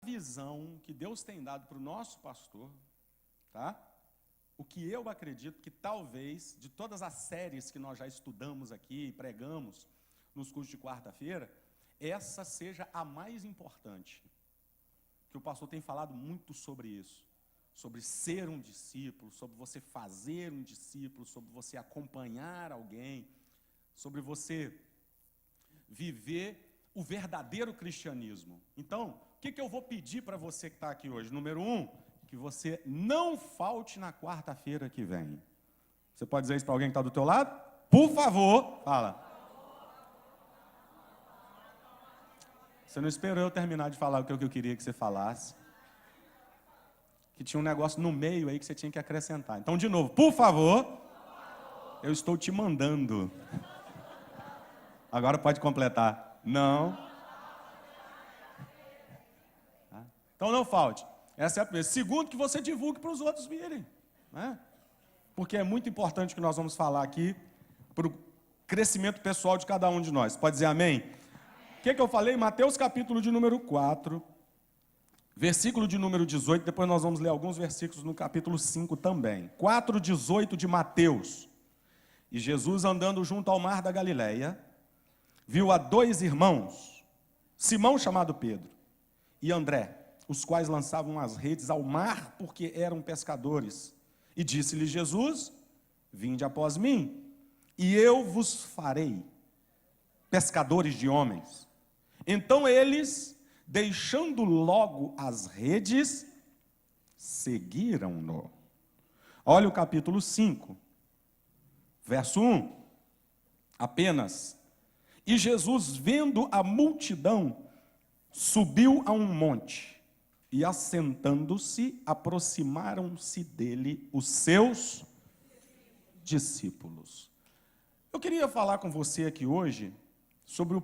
visão que Deus tem dado para o nosso pastor, tá? O que eu acredito que talvez, de todas as séries que nós já estudamos aqui e pregamos nos cursos de quarta-feira, essa seja a mais importante. Que o pastor tem falado muito sobre isso, sobre ser um discípulo, sobre você fazer um discípulo, sobre você acompanhar alguém, sobre você viver o verdadeiro cristianismo. Então, o que eu vou pedir para você que está aqui hoje? Número 1, que você não falte na quarta-feira que vem. Você pode dizer isso para alguém que está do teu lado? Por favor, fala. Você não esperou eu terminar de falar o que eu queria que você falasse. Que tinha um negócio no meio aí que você tinha que acrescentar. Então, de novo, por favor, eu estou te mandando. Agora pode completar. Não. Então não falte. Essa é a primeira. Segundo, que você divulgue para os outros virem, né? Porque é muito importante que nós vamos falar aqui para o crescimento pessoal de cada um de nós. Pode dizer amém? O que eu falei? Mateus capítulo de número 4, versículo de número 18, depois nós vamos ler alguns versículos no capítulo 5 também. 4:18 de Mateus. E Jesus, andando junto ao mar da Galileia, viu a 2 irmãos, Simão, chamado Pedro, e André, os quais lançavam as redes ao mar porque eram pescadores. E disse-lhe Jesus: vinde após mim, e eu vos farei pescadores de homens. Então eles, deixando logo as redes, seguiram-no. Olha o capítulo 5, verso 1, apenas. E Jesus, vendo a multidão, subiu a um monte, e assentando-se, aproximaram-se dele os seus discípulos. Eu queria falar com você aqui hoje sobre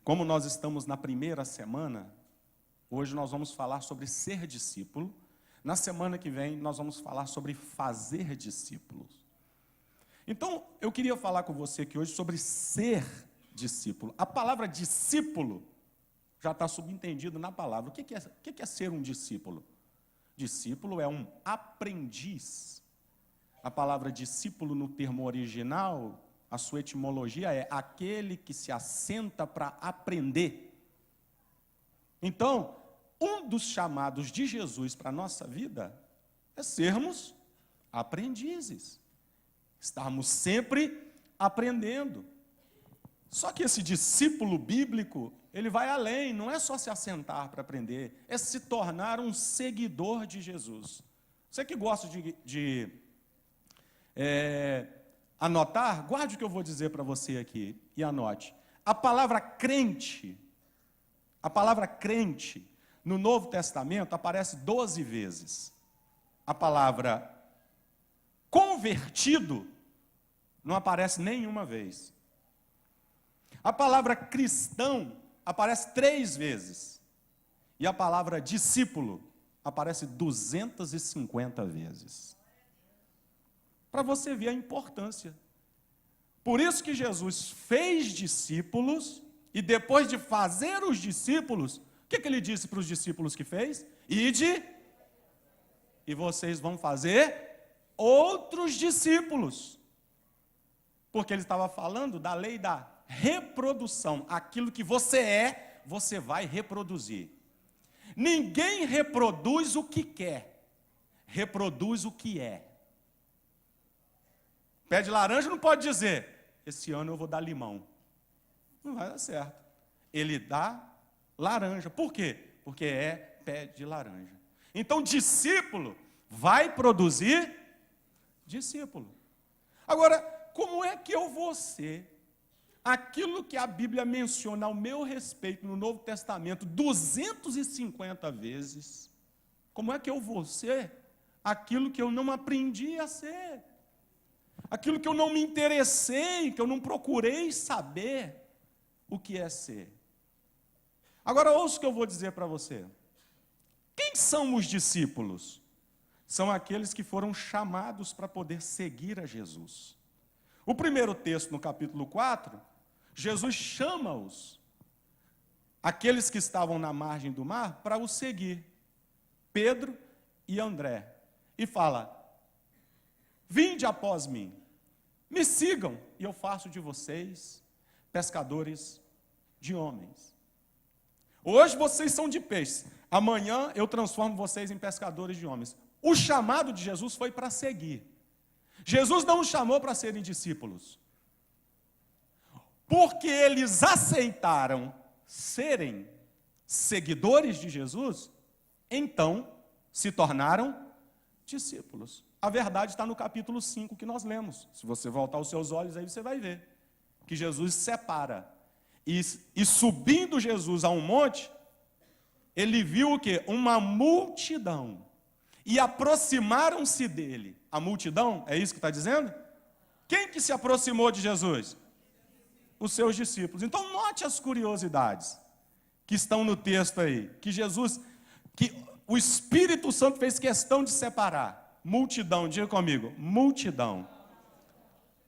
como nós estamos na primeira semana. Hoje nós vamos falar sobre ser discípulo. Na semana que vem nós vamos falar sobre fazer discípulos. Então, eu queria falar com você aqui hoje sobre ser discípulo. A palavra discípulo já está subentendido na palavra. O que é ser um discípulo? Discípulo é um aprendiz. A palavra discípulo no termo original, a sua etimologia é aquele que se assenta para aprender. Então, um dos chamados de Jesus para a nossa vida é sermos aprendizes. Estarmos sempre aprendendo. Só que esse discípulo bíblico, ele vai além, não é só se assentar para aprender, é se tornar um seguidor de Jesus. Você que gosta de anotar, guarde o que eu vou dizer para você aqui e anote. A palavra crente no Novo Testamento aparece 12 vezes. A palavra convertido não aparece nenhuma vez. A palavra cristão aparece 3 vezes. E a palavra discípulo aparece 250 vezes. Para você ver a importância. Por isso que Jesus fez discípulos, e depois de fazer os discípulos, o que ele disse para os discípulos que fez? Ide, e vocês vão fazer outros discípulos. Porque ele estava falando da lei da reprodução. Aquilo que você é, você vai reproduzir. Ninguém reproduz o que quer, reproduz o que é. Pé de laranja não pode dizer, esse ano eu vou dar limão. Não vai dar certo. Ele dá laranja. Por quê? Porque é pé de laranja. Então, discípulo vai produzir discípulo. Agora, como é que eu vou ser aquilo que a Bíblia menciona ao meu respeito no Novo Testamento 250 vezes? Como é que eu vou ser aquilo que eu não aprendi a ser? Aquilo que eu não me interessei, que eu não procurei saber o que é ser. Agora ouça o que eu vou dizer para você. Quem são os discípulos? São aqueles que foram chamados para poder seguir a Jesus. O primeiro texto, no capítulo 4, Jesus chama-os aqueles que estavam na margem do mar para o seguir, Pedro e André, e fala: vinde após mim, me sigam, e eu faço de vocês pescadores de homens. Hoje vocês são de peixes, amanhã eu transformo vocês em pescadores de homens. O chamado de Jesus foi para seguir. Jesus não os chamou para serem discípulos, porque eles aceitaram serem seguidores de Jesus, então se tornaram discípulos. A verdade está no capítulo 5 que nós lemos. Se você voltar os seus olhos aí, você vai ver que Jesus separa. E subindo Jesus a um monte, ele viu o quê? Uma multidão. E aproximaram-se dele. A multidão, é isso que está dizendo? Quem que se aproximou de Jesus? Os seus discípulos. Então note as curiosidades que estão no texto aí. Que o Espírito Santo fez questão de separar. Multidão, diga comigo, multidão.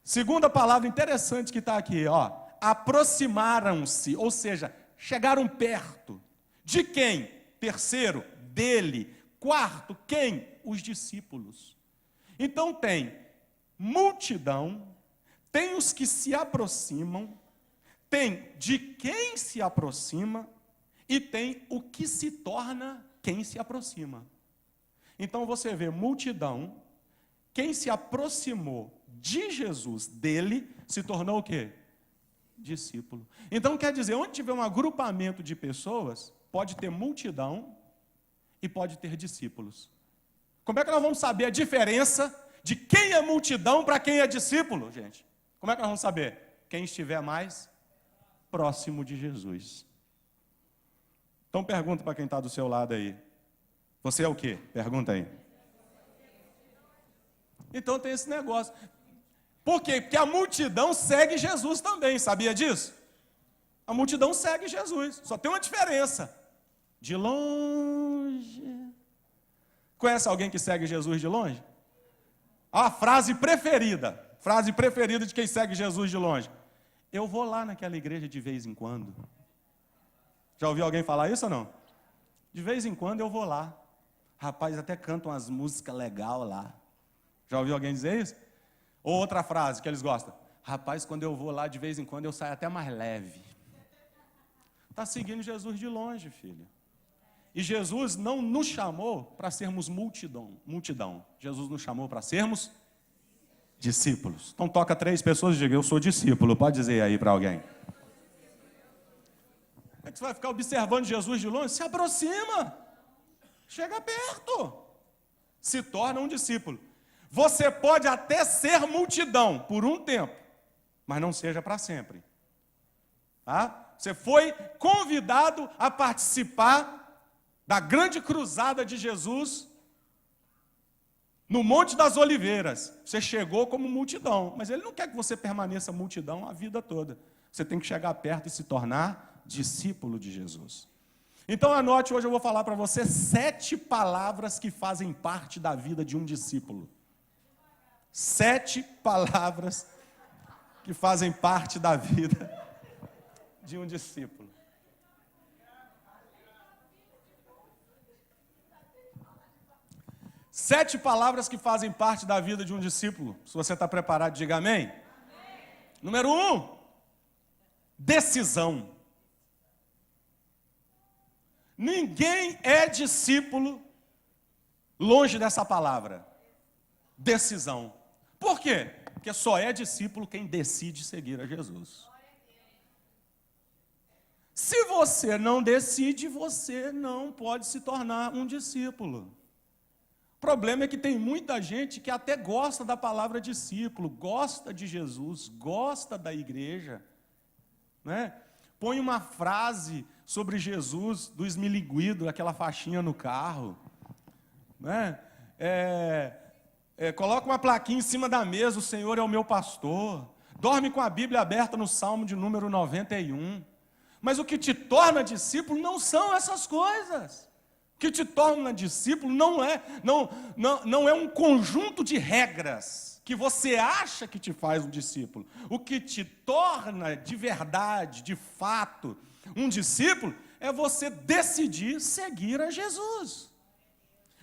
Segunda palavra interessante que está aqui, ó. Aproximaram-se, ou seja, chegaram perto. De quem? Terceiro, dele. Quarto, quem? Os discípulos. Então tem multidão, tem os que se aproximam, tem de quem se aproxima e tem o que se torna quem se aproxima. Então você vê multidão, quem se aproximou de Jesus, dele, se tornou o quê? Discípulo. Então quer dizer, onde tiver um agrupamento de pessoas, pode ter multidão e pode ter discípulos. Como é que nós vamos saber a diferença de quem é multidão para quem é discípulo, gente? Como é que nós vamos saber? Quem estiver mais próximo de Jesus. Então pergunta para quem está do seu lado aí. Você é o quê? Pergunta aí. Então tem esse negócio. Por quê? Porque a multidão segue Jesus também, sabia disso? A multidão segue Jesus, só tem uma diferença. De longe. Conhece alguém que segue Jesus de longe? A frase preferida de quem segue Jesus de longe. Eu vou lá naquela igreja de vez em quando. Já ouviu alguém falar isso ou não? De vez em quando eu vou lá. Rapaz, até cantam umas músicas legais lá. Já ouviu alguém dizer isso? Ou outra frase que eles gostam. Rapaz, quando eu vou lá, de vez em quando, eu saio até mais leve. Está seguindo Jesus de longe, filho. E Jesus não nos chamou para sermos multidão. Jesus nos chamou para sermos discípulos. Então toca 3 pessoas e diga, eu sou discípulo. Pode dizer aí para alguém. É que você vai ficar observando Jesus de longe? Se aproxima. Chega perto. Se torna um discípulo. Você pode até ser multidão por um tempo, mas não seja para sempre. Tá? Você foi convidado a participar da grande cruzada de Jesus no Monte das Oliveiras. Você chegou como multidão, mas ele não quer que você permaneça multidão a vida toda. Você tem que chegar perto e se tornar discípulo de Jesus. Então anote, hoje eu vou falar para você 7 palavras que fazem parte da vida de um discípulo. 7 palavras que fazem parte da vida de um discípulo. Sete palavras que fazem parte da vida de um discípulo. Se você está preparado, diga amém. Amém. Número 1, decisão. Ninguém é discípulo longe dessa palavra. Decisão. Por quê? Porque só é discípulo quem decide seguir a Jesus. Se você não decide, você não pode se tornar um discípulo. O problema é que tem muita gente que até gosta da palavra discípulo, gosta de Jesus, gosta da igreja, né? Põe uma frase sobre Jesus do esmilinguido, aquela faixinha no carro, né? Coloca uma plaquinha em cima da mesa, o Senhor é o meu pastor. Dorme com a Bíblia aberta no Salmo de número 91. Mas o que te torna discípulo não são essas coisas. O que te torna discípulo não é um conjunto de regras que você acha que te faz um discípulo. O que te torna de verdade, de fato, Um discípulo é você decidir seguir a Jesus.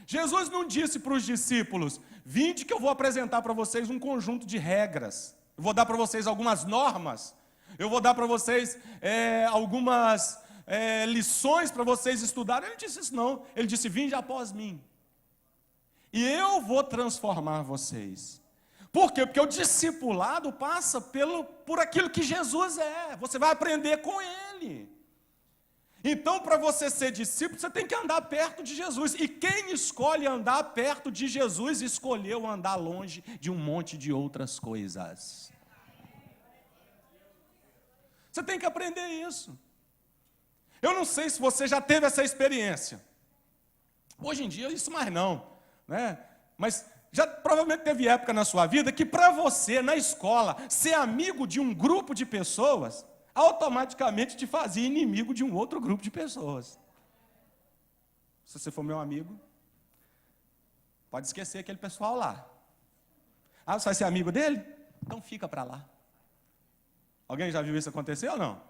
Jesus não disse para os discípulos: vinde que eu vou apresentar para vocês um conjunto de regras. Eu vou dar para vocês algumas normas. Eu vou dar para vocês algumas lições para vocês estudarem. Ele não disse isso não. Ele disse: vinde após mim. E eu vou transformar vocês. Por quê? Porque o discipulado passa por aquilo que Jesus é. Você vai aprender com Ele. Então, para você ser discípulo, você tem que andar perto de Jesus. E quem escolhe andar perto de Jesus, escolheu andar longe de um monte de outras coisas. Você tem que aprender isso. Eu não sei se você já teve essa experiência. Hoje em dia, isso mais não, né? Mas já provavelmente teve época na sua vida que para você, na escola, ser amigo de um grupo de pessoas, automaticamente te fazia inimigo de um outro grupo de pessoas. Se você for meu amigo, pode esquecer aquele pessoal lá. Ah, você vai ser amigo dele? Então fica para lá. Alguém já viu isso acontecer ou não?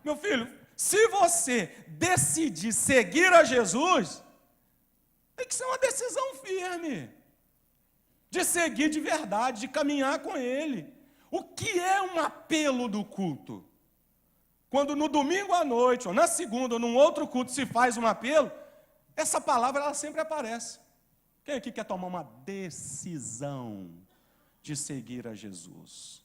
Meu filho, se você decidir seguir a Jesus, tem que ser uma decisão firme, de seguir de verdade, de caminhar com Ele. O que é um apelo do culto? Quando no domingo à noite, ou na segunda, ou num outro culto se faz um apelo, essa palavra ela sempre aparece. Quem aqui quer tomar uma decisão de seguir a Jesus?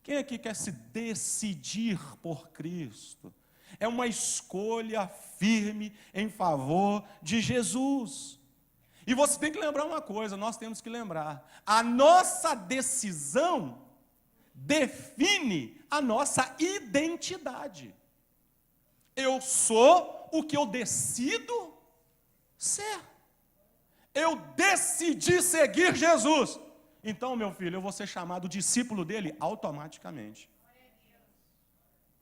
Quem aqui quer se decidir por Cristo? É uma escolha firme em favor de Jesus. E você tem que lembrar uma coisa, nós temos que lembrar: a nossa decisão define a nossa identidade. Eu sou o que eu decido ser. Eu decidi seguir Jesus. Então, meu filho, eu vou ser chamado discípulo dele automaticamente.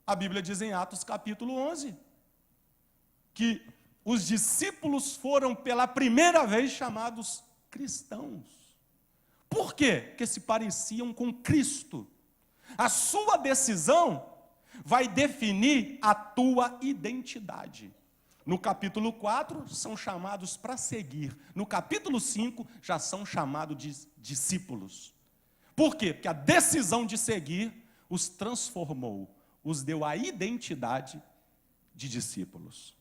A Bíblia diz em Atos capítulo 11, que os discípulos foram pela primeira vez chamados cristãos. Por quê? Porque se pareciam com Cristo. A sua decisão vai definir a tua identidade. No capítulo 4, são chamados para seguir. No capítulo 5, já são chamados de discípulos. Por quê? Porque a decisão de seguir os transformou, os deu a identidade de discípulos.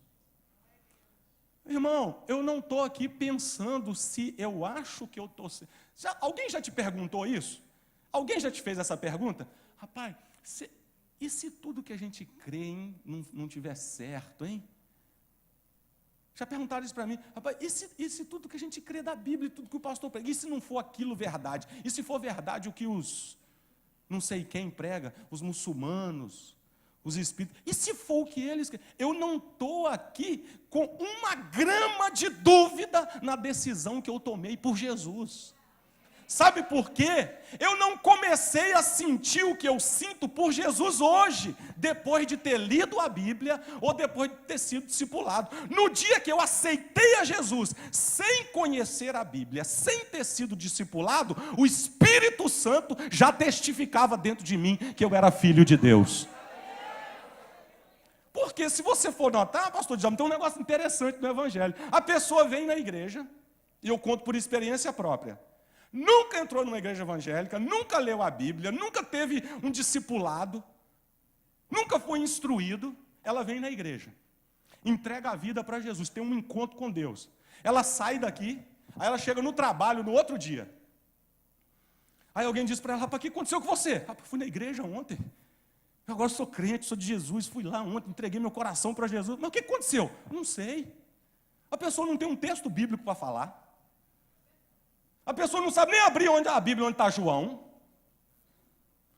Irmão, eu não estou aqui pensando se eu acho que eu estou... Alguém já te perguntou isso? Alguém já te fez essa pergunta? Rapaz, e se tudo que a gente crê não tiver certo, hein? Já perguntaram isso para mim. Rapaz, e se tudo que a gente crê da Bíblia, tudo que o pastor prega, e se não for aquilo verdade? E se for verdade o que os não sei quem prega, os muçulmanos, os espíritos, e se for o que eles querem? Eu não estou aqui com uma grama de dúvida na decisão que eu tomei por Jesus. Sabe por quê? Eu não comecei a sentir o que eu sinto por Jesus hoje, depois de ter lido a Bíblia ou depois de ter sido discipulado. No dia que eu aceitei a Jesus, sem conhecer a Bíblia, sem ter sido discipulado, o Espírito Santo já testificava dentro de mim que eu era filho de Deus. Porque se você for notar, pastor Djalma, tem um negócio interessante no Evangelho. A pessoa vem na igreja, e eu conto por experiência própria, nunca entrou numa igreja evangélica, nunca leu a Bíblia, nunca teve um discipulado, nunca foi instruído, ela vem na igreja, entrega a vida para Jesus, tem um encontro com Deus. Ela sai daqui, aí ela chega no trabalho no outro dia. Aí alguém diz para ela: rapaz, o que aconteceu com você? Rapaz, fui na igreja ontem, agora sou crente, sou de Jesus, fui lá ontem, entreguei meu coração para Jesus. Mas o que aconteceu? Não sei. A pessoa não tem um texto bíblico para falar. A pessoa não sabe nem abrir a Bíblia onde está João.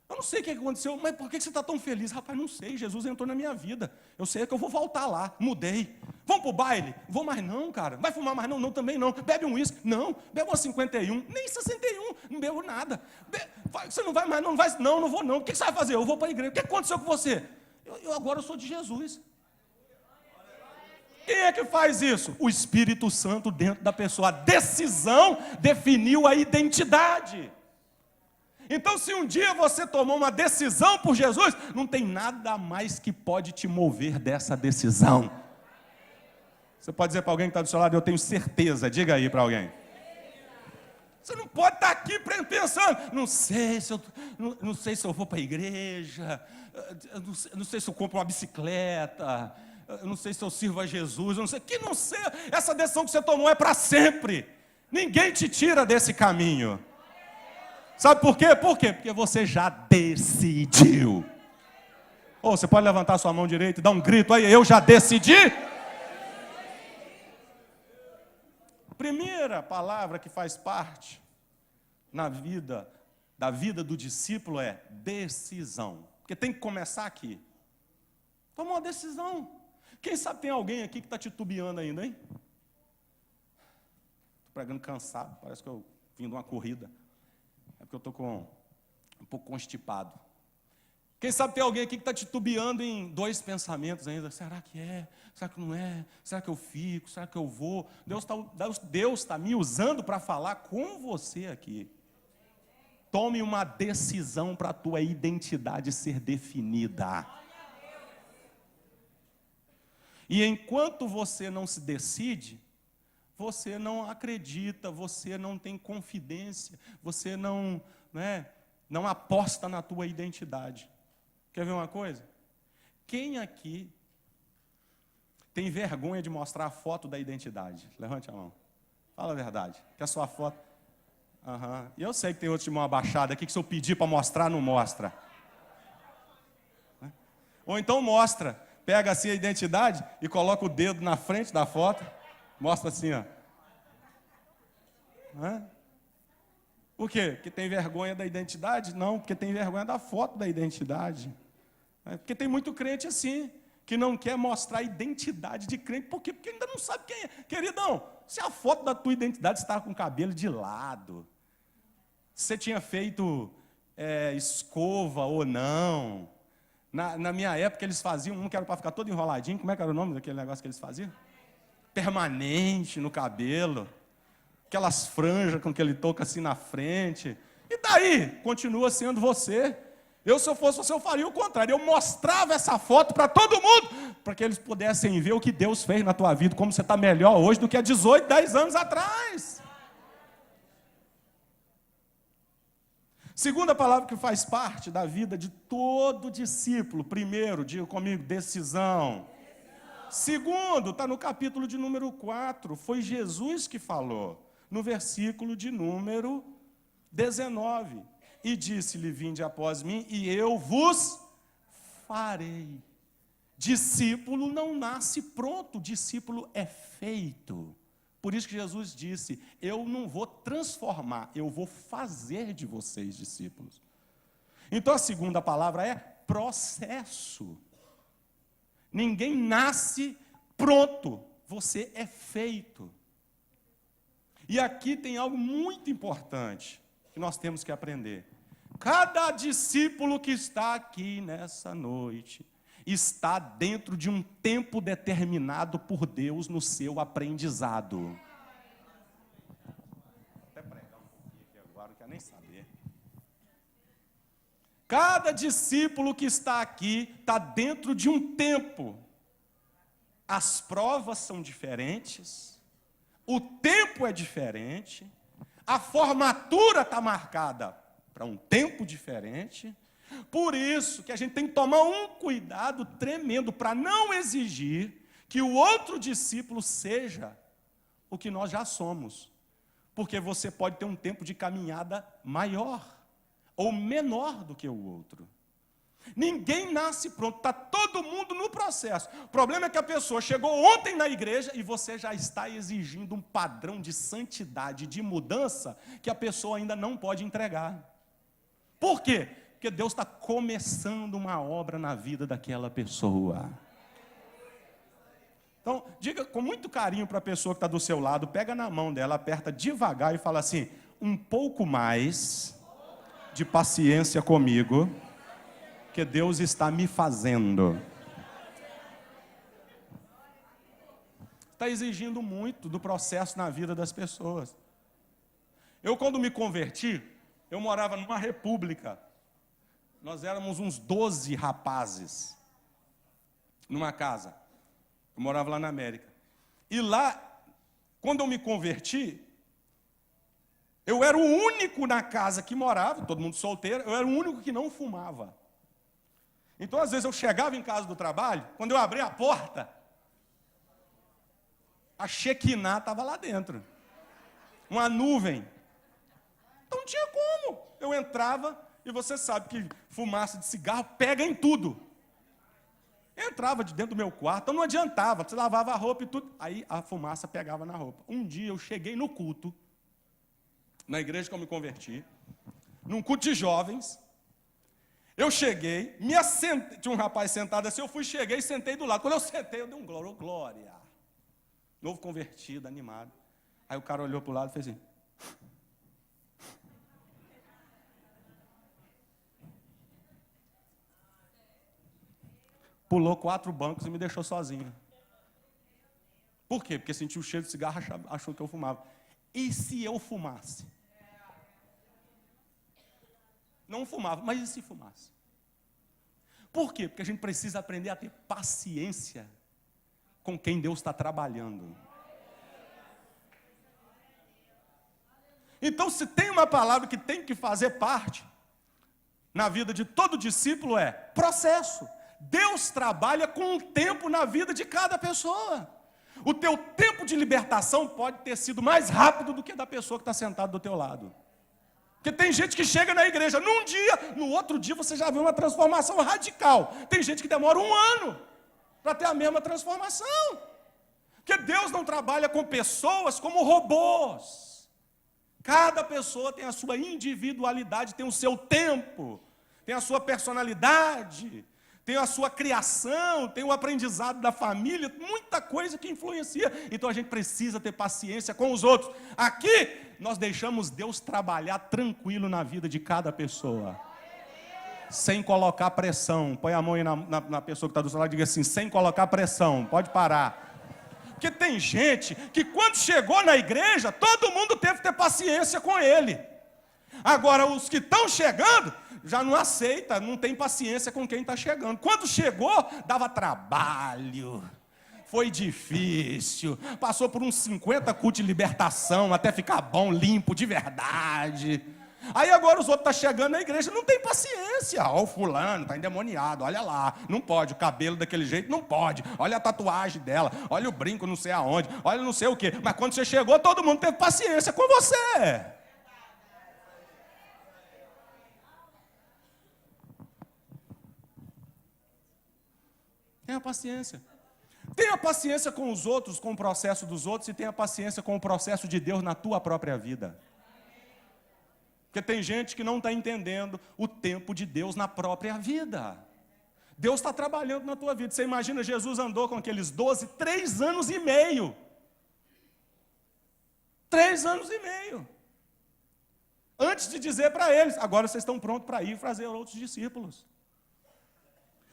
Eu não sei o que aconteceu, mas por que você está tão feliz? Rapaz, não sei, Jesus entrou na minha vida. Eu sei que eu vou voltar lá, mudei. Vamos para o baile? Vou mais não, cara. Vai fumar mais não? Não, também não. Bebe um uísque? Não. Bebe uma 51? Nem 61, não bebo nada. Você não vai mais não? Não vou não. O que você vai fazer? Eu vou para a igreja. O que aconteceu com você? Agora eu sou de Jesus. Quem é que faz isso? O Espírito Santo dentro da pessoa. A decisão definiu a identidade. Então, se um dia você tomou uma decisão por Jesus, não tem nada mais que pode te mover dessa decisão. Você pode dizer para alguém que está do seu lado, eu tenho certeza, diga aí para alguém. Você não pode estar aqui pensando, não sei se eu vou para a igreja, não sei se eu compro uma bicicleta, não sei se eu sirvo a Jesus, não sei, essa decisão que você tomou é para sempre. Ninguém te tira desse caminho. Sabe por quê? Porque você já decidiu. Ou você pode levantar sua mão direita e dar um grito aí, eu já decidi. Primeira palavra que faz parte da vida do discípulo é decisão. Porque tem que começar aqui. Toma uma decisão. Quem sabe tem alguém aqui que está titubeando ainda, hein? Estou pregando cansado, parece que eu vim de uma corrida. É porque eu estou um pouco constipado. Quem sabe tem alguém aqui que está titubeando em dois pensamentos ainda. Será que é? Será que não é? Será que eu fico? Será que eu vou? Deus está me usando para falar com você aqui. Tome uma decisão para a tua identidade ser definida. E enquanto você não se decide, você não acredita, você não tem confidência, você não aposta na tua identidade. Quer ver uma coisa? Quem aqui tem vergonha de mostrar a foto da identidade? Levante a mão. Fala a verdade. Que a sua foto... E eu sei que tem outros de mão abaixada aqui que se eu pedir para mostrar, não mostra. Ou então mostra. Pega assim a identidade e coloca o dedo na frente da foto. Mostra assim, ó. Por quê? Porque tem vergonha da identidade? Não, porque tem vergonha da foto da identidade. Porque tem muito crente assim, que não quer mostrar a identidade de crente. Por quê? Porque ainda não sabe quem é. Queridão, se a foto da tua identidade estava com o cabelo de lado, se você tinha feito escova ou não. Na minha época eles faziam um que era para ficar todo enroladinho. Como é que era o nome daquele negócio que eles faziam? Permanente no cabelo. Aquelas franjas com aquele toco assim na frente. E daí? Continua sendo você. Se eu fosse você, eu faria o contrário. Eu mostrava essa foto para todo mundo, para que eles pudessem ver o que Deus fez na tua vida, como você está melhor hoje do que há 18, 10 anos atrás. Segunda palavra que faz parte da vida de todo discípulo. Primeiro, diga comigo, decisão. Segundo, está no capítulo de número 4. Foi Jesus que falou, no versículo de número 19. E disse-lhe, vinde após mim, e eu vos farei. Discípulo não nasce pronto, discípulo é feito. Por isso que Jesus disse, eu não vou transformar, eu vou fazer de vocês discípulos. Então a segunda palavra é processo. Ninguém nasce pronto, você é feito. E aqui tem algo muito importante que nós temos que aprender. Cada discípulo que está aqui nessa noite está dentro de um tempo determinado por Deus no seu aprendizado. Vou até pregar um pouquinho aqui agora, não quero nem saber. Cada discípulo que está aqui está dentro de um tempo. As provas são diferentes, o tempo é diferente, a formatura está marcada para um tempo diferente. Por isso que a gente tem que tomar um cuidado tremendo para não exigir que o outro discípulo seja o que nós já somos. Porque você pode ter um tempo de caminhada maior ou menor do que o outro. Ninguém nasce pronto, está todo mundo no processo. O problema é que a pessoa chegou ontem na igreja e você já está exigindo um padrão de santidade, de mudança, que a pessoa ainda não pode entregar. Por quê? Porque Deus está começando uma obra na vida daquela pessoa. Então, diga com muito carinho para a pessoa que está do seu lado, pega na mão dela, aperta devagar e fala assim, um pouco mais de paciência comigo, que Deus está me fazendo. Está exigindo muito do processo na vida das pessoas. Eu, quando me converti, Eu morava numa república. Nós éramos uns 12 rapazes numa casa. Eu morava lá na América. E lá, quando eu me converti, eu era o único na casa que morava, todo mundo solteiro, eu era o único que não fumava. Então, às vezes, eu chegava em casa do trabalho, quando eu abria a porta, a Shekinah estava lá dentro. Uma nuvem. Então, não tinha como. Eu entrava, e você sabe que fumaça de cigarro pega em tudo. Eu entrava de dentro do meu quarto, então não adiantava, você lavava a roupa e tudo. Aí a fumaça pegava na roupa. Um dia eu cheguei no culto, na igreja que eu me converti, num culto de jovens. Eu cheguei, me assentei, tinha um rapaz sentado assim, cheguei e sentei do lado. Quando eu sentei, eu dei um glória, glória. Novo convertido, animado. Aí o cara olhou para o lado e fez assim. Pulou 4 bancos e me deixou sozinho. Por quê? Porque sentiu o cheiro de cigarro, achou que eu fumava. E se eu fumasse? Não fumava, mas e se fumasse? Por quê? Porque a gente precisa aprender a ter paciência com quem Deus está trabalhando. Então, se tem uma palavra que tem que fazer parte na vida de todo discípulo, é processo. Deus trabalha com um tempo na vida de cada pessoa. O teu tempo de libertação pode ter sido mais rápido do que da pessoa que está sentada do teu lado. Porque tem gente que chega na igreja num dia, no outro dia você já vê uma transformação radical. Tem gente que demora 1 ano para ter a mesma transformação. Porque Deus não trabalha com pessoas como robôs. Cada pessoa tem a sua individualidade, tem o seu tempo, tem a sua personalidade, tem a sua criação, tem o aprendizado da família, muita coisa que influencia. Então a gente precisa ter paciência com os outros. Aqui nós deixamos Deus trabalhar tranquilo na vida de cada pessoa, sem colocar pressão. Põe a mão aí na pessoa que está do seu lado e diga assim, sem colocar pressão, pode parar. Porque tem gente que quando chegou na igreja, todo mundo teve que ter paciência com ele. Agora os que estão chegando já não aceita, não tem paciência com quem está chegando. Quando chegou, dava trabalho, foi difícil, passou por uns 50 cultos de libertação, até ficar bom, limpo, de verdade. Aí agora os outros estão chegando na igreja, não tem paciência. Ó, o fulano está endemoniado, olha lá, não pode, o cabelo daquele jeito não pode, olha a tatuagem dela, olha o brinco não sei aonde, olha não sei o quê. Mas quando você chegou, todo mundo teve paciência com você. Tenha paciência. Tenha paciência com os outros, com o processo dos outros, e tenha paciência com o processo de Deus na tua própria vida. Porque tem gente que não está entendendo o tempo de Deus na própria vida. Deus está trabalhando na tua vida. Você imagina, Jesus andou com aqueles 12, 3 anos e meio. 3 anos e meio. Antes de dizer para eles, agora vocês estão prontos para ir fazer outros discípulos.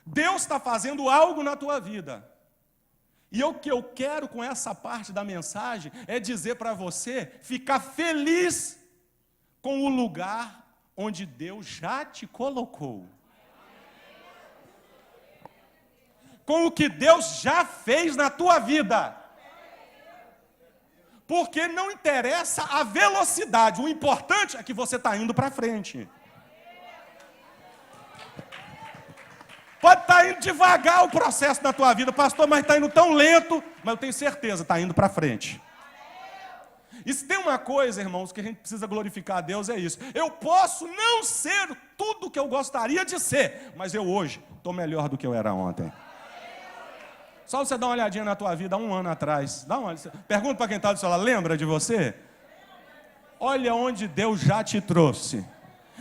Deus está fazendo algo na tua vida. E o que eu quero com essa parte da mensagem é dizer para você ficar feliz com o lugar onde Deus já te colocou. Com o que Deus já fez na tua vida. Porque não interessa a velocidade, o importante é que você está indo para frente. Pode estar indo devagar o processo na tua vida, pastor, mas está indo tão lento, mas eu tenho certeza, está indo para frente. E se tem uma coisa, irmãos, que a gente precisa glorificar a Deus, é isso. Eu posso não ser tudo o que eu gostaria de ser, mas eu hoje estou melhor do que eu era ontem. Só você dar uma olhadinha na tua vida há 1 ano atrás. Pergunta para quem está do seu lado, lembra de você? Olha onde Deus já te trouxe.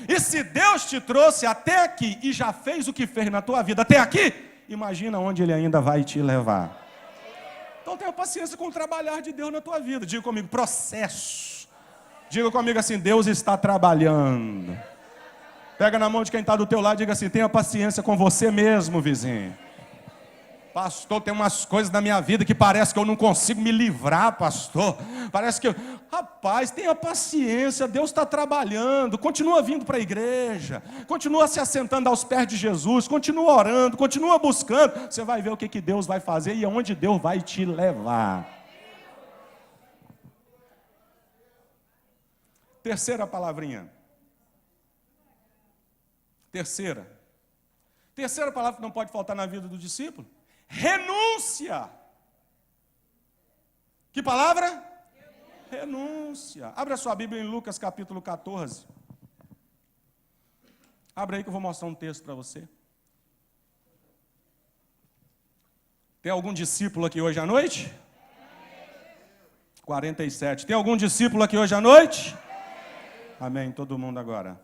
E se Deus te trouxe até aqui e já fez o que fez na tua vida até aqui, imagina onde Ele ainda vai te levar. Então tenha paciência com o trabalhar de Deus na tua vida. Diga comigo, processo. Diga comigo assim, Deus está trabalhando. Pega na mão de quem está do teu lado e diga assim, tenha paciência com você mesmo, vizinho. Pastor, tem umas coisas na minha vida que parece que eu não consigo me livrar, pastor. Parece que Rapaz, tenha paciência, Deus está trabalhando. Continua vindo para a igreja, continua se assentando aos pés de Jesus, continua orando, continua buscando. Você vai ver o que Deus vai fazer e aonde Deus vai te levar. Terceira palavrinha. Terceira palavra que não pode faltar na vida do discípulo: renúncia. Que palavra? Renúncia. Abra sua Bíblia em Lucas capítulo 14. Abre aí que eu vou mostrar um texto para você. Tem algum discípulo aqui hoje à noite? 47. Tem algum discípulo aqui hoje à noite? Amém. Todo mundo agora.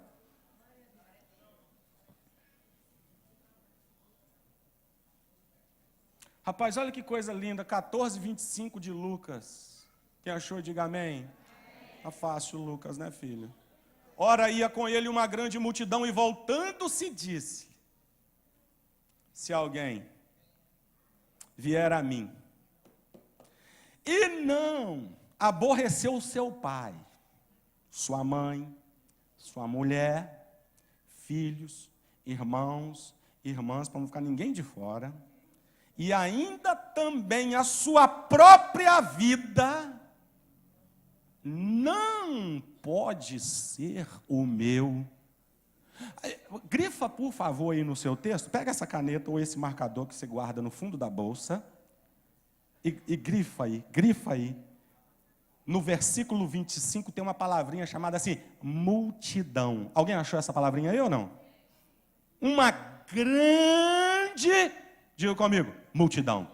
Rapaz, olha que coisa linda, 14:25 de Lucas. Quem achou, diga amém. Tá fácil, Lucas, né, filho? Ora, ia com ele uma grande multidão e voltando-se disse: se alguém vier a mim e não aborreceu o seu pai, sua mãe, sua mulher, filhos, irmãos, irmãs, para não ficar ninguém de fora, e ainda também a sua própria vida, não pode ser o meu. Grifa, por favor, aí no seu texto. Pega essa caneta ou esse marcador que você guarda no fundo da bolsa e grifa aí. No versículo 25 tem uma palavrinha chamada assim, multidão. Alguém achou essa palavrinha aí ou não? Uma grande, diga comigo, multidão.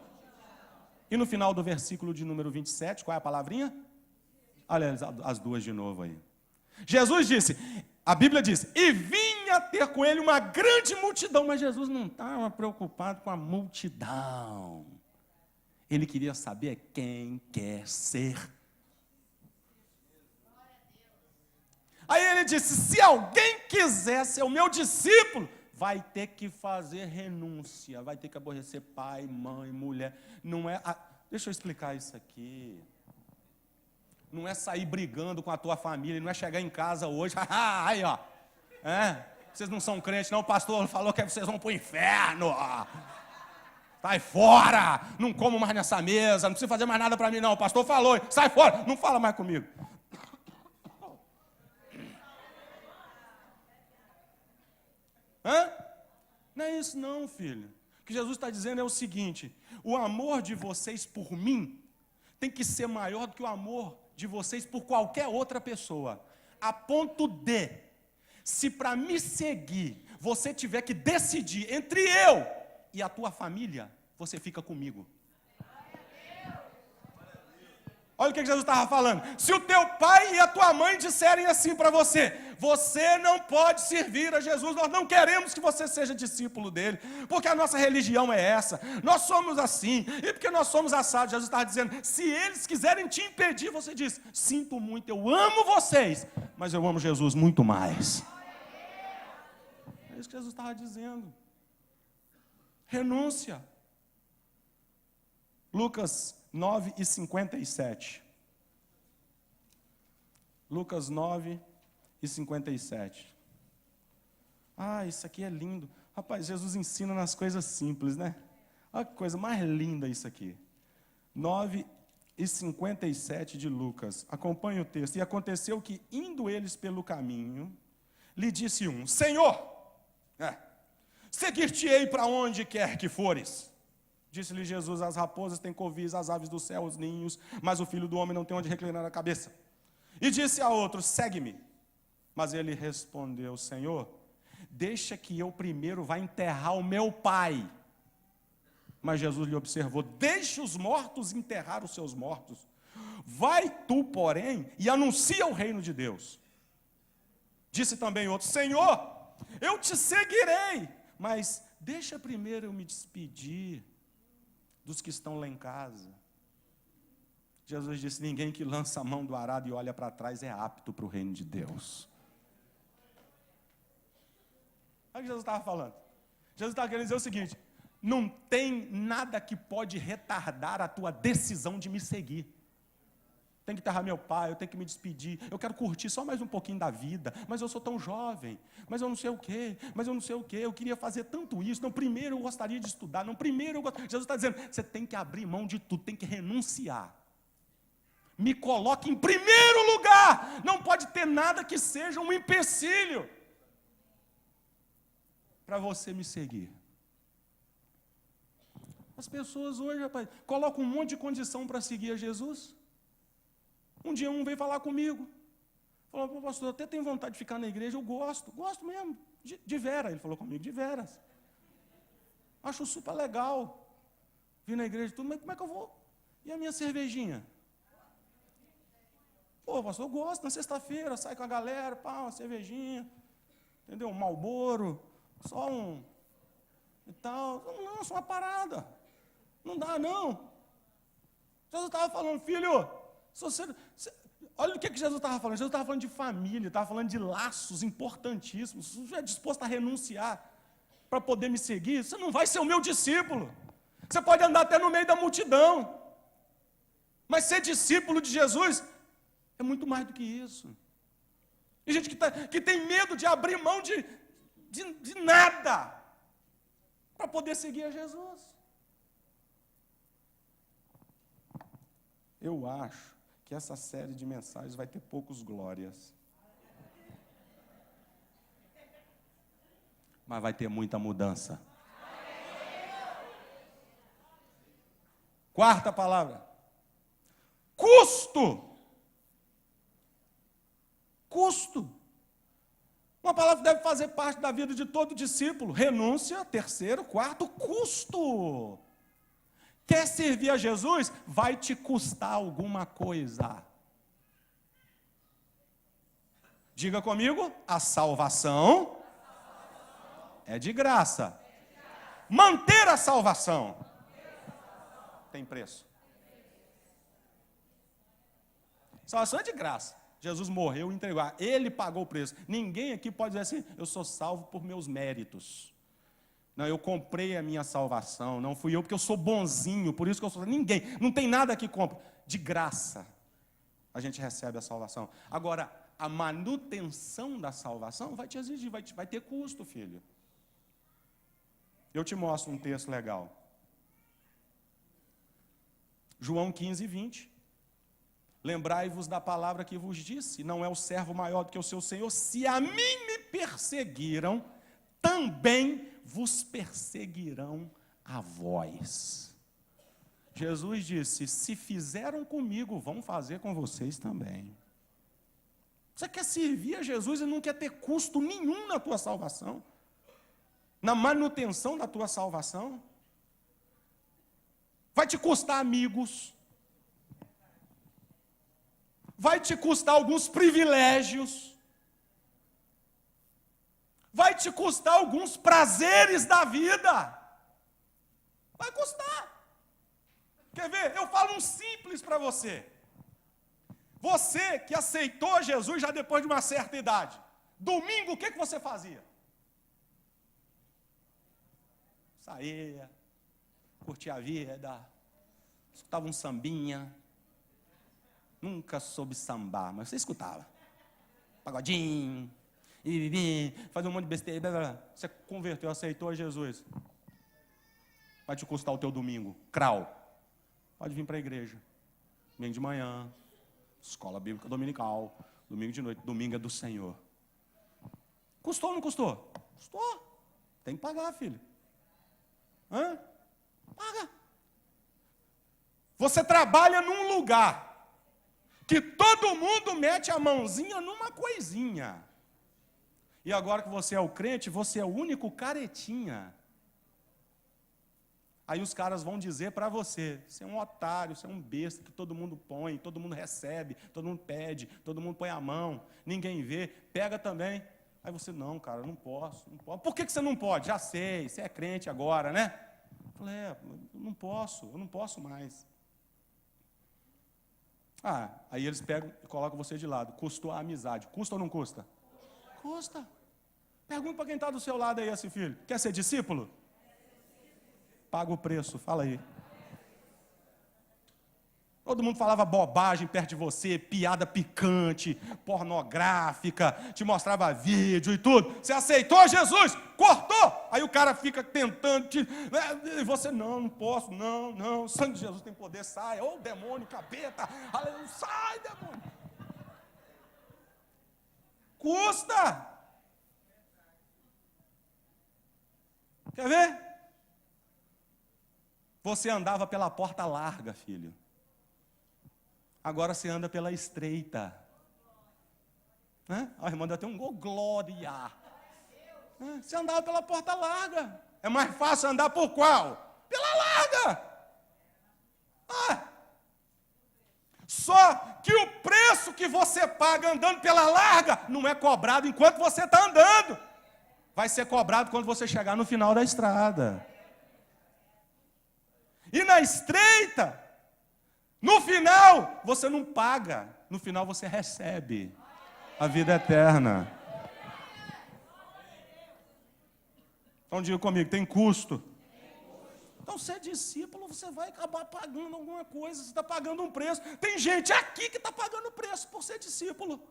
E no final do versículo de número 27, qual é a palavrinha? Olha as duas de novo aí. Jesus disse, a Bíblia diz, e vinha ter com ele uma grande multidão, mas Jesus não estava preocupado com a multidão. Ele queria saber quem quer ser. Aí ele disse, se alguém quiser ser o meu discípulo, vai ter que fazer renúncia, vai ter que aborrecer pai, mãe, mulher. Não é, deixa eu explicar isso aqui. Não é sair brigando com a tua família, não é chegar em casa hoje, aí ó, vocês não são crentes não, o pastor falou que vocês vão para o inferno, sai fora, não como mais nessa mesa, não precisa fazer mais nada para mim não, o pastor falou, sai fora, não fala mais comigo. Não é isso não, filho. O que Jesus está dizendo é o seguinte, o amor de vocês por mim tem que ser maior do que o amor de vocês por qualquer outra pessoa, a ponto de, se para me seguir, você tiver que decidir entre eu e a tua família, você fica comigo. Olha o que Jesus estava falando. Se o teu pai e a tua mãe disserem assim para você, você não pode servir a Jesus, nós não queremos que você seja discípulo dele, porque a nossa religião é essa, nós somos assim, e porque nós somos assados. Jesus estava dizendo, se eles quiserem te impedir, você diz, sinto muito, eu amo vocês, mas eu amo Jesus muito mais. É isso que Jesus estava dizendo. Renúncia. Lucas 9:57. Lucas 9:57. Isso aqui é lindo. Rapaz, Jesus ensina nas coisas simples, né? Olha que coisa mais linda isso aqui. 9:57 de Lucas. Acompanhe o texto. E aconteceu que, indo eles pelo caminho, lhe disse um, Senhor, seguir-te-ei para onde quer que fores. Disse-lhe Jesus, as raposas têm covis, as aves do céu, os ninhos, mas o Filho do Homem não tem onde reclinar a cabeça. E disse a outro, segue-me. Mas ele respondeu, Senhor, deixa que eu primeiro vá enterrar o meu pai. Mas Jesus lhe observou, deixa os mortos enterrar os seus mortos. Vai tu, porém, e anuncia o reino de Deus. Disse também outro, Senhor, eu te seguirei, mas deixa primeiro eu me despedir dos que estão lá em casa. Jesus disse, ninguém que lança a mão do arado e olha para trás é apto para o reino de Deus. Olha o que Jesus estava falando. Jesus estava querendo dizer o seguinte, não tem nada que pode retardar a tua decisão de me seguir. Tem que enterrar meu pai, eu tenho que me despedir, eu quero curtir só mais um pouquinho da vida, mas eu sou tão jovem, mas eu não sei o quê, eu queria fazer tanto isso, não, primeiro eu gostaria de estudar, não, primeiro eu gostaria. Jesus está dizendo, você tem que abrir mão de tudo, tem que renunciar. Me coloque em primeiro lugar, não pode ter nada que seja um empecilho para você me seguir. As pessoas hoje, rapaz, colocam um monte de condição para seguir a Jesus. Um dia um veio falar comigo, falou, pô, pastor, eu até tenho vontade de ficar na igreja, eu gosto mesmo, de veras, ele falou comigo, de veras. Acho super legal vir na igreja e tudo, mas como é que eu vou? E a minha cervejinha? Pô, pastor, eu gosto, na sexta-feira, sai com a galera, pá, uma cervejinha, entendeu? Um Marlboro, só um e tal. Não, só uma parada. Não dá, não. Jesus estava falando, filho, olha o que Jesus estava falando. Jesus estava falando de família, estava falando de laços importantíssimos. Se você é disposto a renunciar para poder me seguir, você não vai ser o meu discípulo. Você pode andar até no meio da multidão, mas ser discípulo de Jesus é muito mais do que isso. Tem gente que tem medo de abrir mão de nada para poder seguir a Jesus. Eu acho que essa série de mensagens vai ter poucos glórias. Mas vai ter muita mudança. Quarta palavra. Custo. Custo. Uma palavra que deve fazer parte da vida de todo discípulo. Renúncia, terceiro, quarto, custo. Quer servir a Jesus? Vai te custar alguma coisa. Diga comigo, a salvação é de graça. Manter a salvação tem preço. Salvação é de graça. Jesus morreu e entregou. Ele pagou o preço. Ninguém aqui pode dizer assim, eu sou salvo por meus méritos. Não, eu comprei a minha salvação, não fui eu, porque eu sou bonzinho, por isso que eu sou. Ninguém, não tem nada que compra. De graça, a gente recebe a salvação. Agora, a manutenção da salvação vai te exigir, vai ter custo, filho. Eu te mostro um texto legal. João 15, 20. Lembrai-vos da palavra que vos disse, não é o servo maior do que o seu Senhor. Se a mim me perseguiram, também vos perseguirão a vós. Jesus disse, se fizeram comigo, vão fazer com vocês também. Você quer servir a Jesus e não quer ter custo nenhum na tua salvação? Na manutenção da tua salvação? Vai te custar amigos. Vai te custar alguns privilégios. Vai te custar alguns prazeres da vida. Vai custar. Quer ver? Eu falo um simples para você. Você que aceitou Jesus já depois de uma certa idade. Domingo, o que você fazia? Saía, curtia a vida, escutava um sambinha. Nunca soube sambar, mas você escutava. Pagodinho, fazia um monte de besteira. Você converteu, aceitou a Jesus. Vai te custar o teu domingo. Crau. Pode vir para a igreja. Domingo de manhã, escola bíblica dominical, domingo de noite, domingo é do Senhor. Custou ou não custou? Custou. Tem que pagar, filho. Hã? Paga. Você trabalha num lugar que todo mundo mete a mãozinha numa coisinha. E agora que você é o crente, você é o único caretinha. Aí os caras vão dizer para você, você é um otário, você é um besta, que todo mundo põe, todo mundo recebe, todo mundo pede, todo mundo põe a mão, ninguém vê, pega também. Aí você, não, cara, eu não posso, não posso. Por que você não pode? Já sei, você é crente agora, né? Eu falei, eu não posso mais. Aí eles pegam e colocam você de lado. Custou a amizade. Custa ou não custa? Custa. Pergunta para quem está do seu lado aí, assim, filho. Quer ser discípulo? paga o preço, fala aí. Todo mundo falava bobagem perto de você, piada picante, pornográfica, te mostrava vídeo e tudo. Você aceitou Jesus? Cortou! Aí o cara fica tentando te... E você, não posso, não. O sangue de Jesus tem poder, sai. Ô, demônio, capeta, aleluia, sai, demônio. Custa! Quer ver? Você andava pela porta larga, filho. Agora você anda pela estreita. A irmã deu até um gol, glória. Você andava pela porta larga. É mais fácil andar por qual? Pela larga. Só que o preço que você paga andando pela larga não é cobrado enquanto você está andando. Vai ser cobrado quando você chegar no final da estrada. E na estreita, no final, você não paga. No final, você recebe a vida eterna. Então, diga comigo, tem custo. Então, ser discípulo, você vai acabar pagando alguma coisa. Você está pagando um preço. Tem gente aqui que está pagando preço por ser discípulo.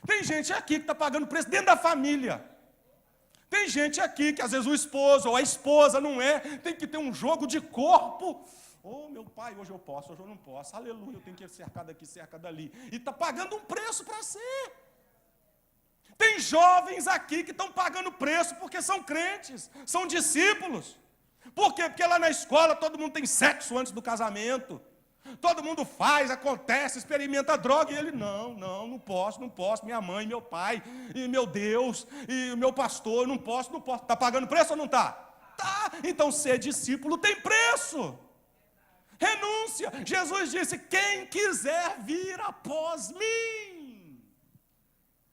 Tem gente aqui que está pagando preço dentro da família. Tem gente aqui que às vezes o esposo ou a esposa não é. Tem que ter um jogo de corpo. Meu pai, hoje eu posso, hoje eu não posso. Aleluia, eu tenho que cercar daqui, cercar dali. E está pagando um preço para ser. Tem jovens aqui que estão pagando preço porque são crentes, são discípulos. Por quê? Porque lá na escola todo mundo tem sexo antes do casamento. Todo mundo faz, acontece, experimenta droga. E ele, não posso. Minha mãe, meu pai, e meu Deus, e o meu pastor, não posso. Está pagando preço ou não está? Tá. Então ser discípulo tem preço. Renúncia. Jesus disse, quem quiser vir após mim,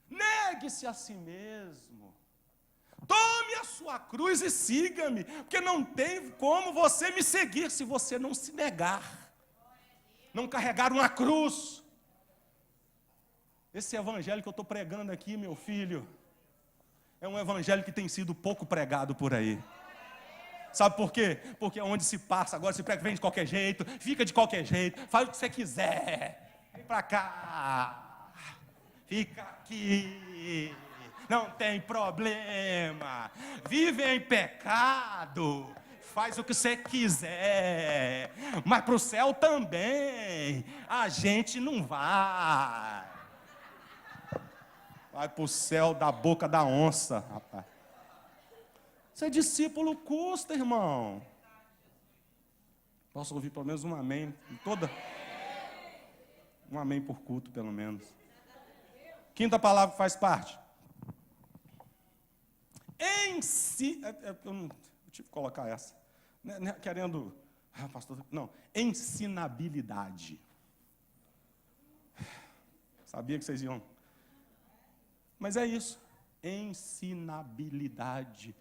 negue-se a si mesmo. Tome a sua cruz e siga-me. Porque não tem como você me seguir se você não se negar. Não carregar uma cruz. Esse evangelho que eu estou pregando aqui, meu filho, é um evangelho que tem sido pouco pregado por aí. Sabe por quê? Porque onde se passa, agora se prega, vem de qualquer jeito, fica de qualquer jeito, faz o que você quiser, vem para cá, fica aqui, não tem problema, vive em pecado, faz o que você quiser, mas para o céu também, a gente não vai. Vai para o céu da boca da onça, rapaz. Ser discípulo custa, irmão. Posso ouvir pelo menos um amém? Um amém por culto, pelo menos. Quinta palavra que faz parte. Eu tive que colocar essa. Querendo... pastor, não. Ensinabilidade. Sabia que vocês iam... Mas é isso. Ensinabilidade.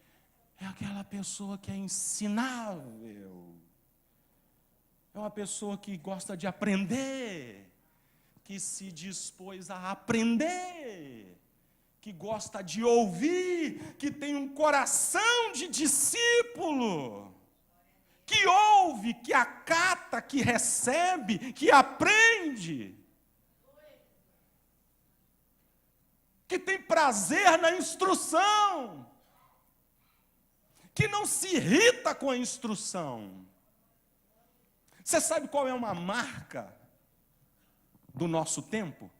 É aquela pessoa que é ensinável. É uma pessoa que gosta de aprender, que se dispôs a aprender, que gosta de ouvir, que tem um coração de discípulo, que ouve, que acata, que recebe, que aprende, que tem prazer na instrução, que não se irrita com a instrução. Você sabe qual é uma marca do nosso tempo?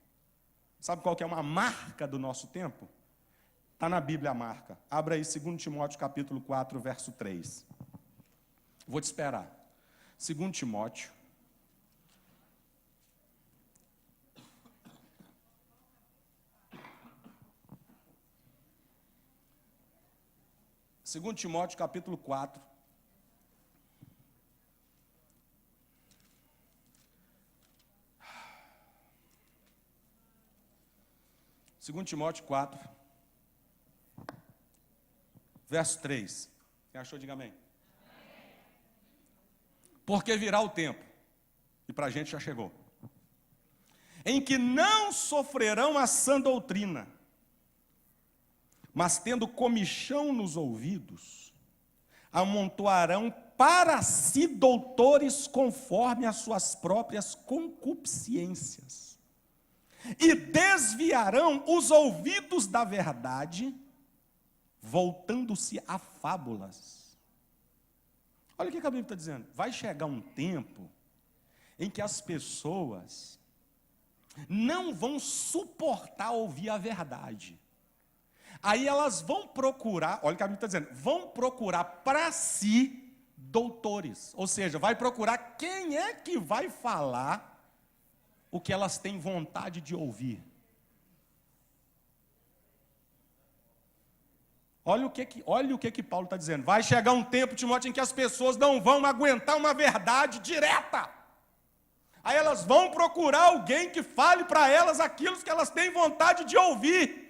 Sabe qual que é uma marca do nosso tempo? Está na Bíblia a marca. Abra aí 2 Timóteo capítulo 4, verso 3. Vou te esperar. 2 Timóteo. Segundo Timóteo, capítulo 4. Segundo Timóteo 4, verso 3. Quem achou, diga amém. Porque virá o tempo, e para a gente já chegou, em que não sofrerão a sã doutrina, mas tendo comichão nos ouvidos, amontoarão para si doutores conforme as suas próprias concupiscências, e desviarão os ouvidos da verdade, voltando-se a fábulas. Olha o que a Bíblia está dizendo. Vai chegar um tempo em que as pessoas não vão suportar ouvir a verdade. Aí elas vão procurar, olha o que a Bíblia está dizendo, vão procurar para si doutores. Ou seja, vai procurar quem é que vai falar o que elas têm vontade de ouvir. Olha o que Paulo está dizendo. Vai chegar um tempo, Timóteo, em que as pessoas não vão aguentar uma verdade direta. Aí elas vão procurar alguém que fale para elas aquilo que elas têm vontade de ouvir.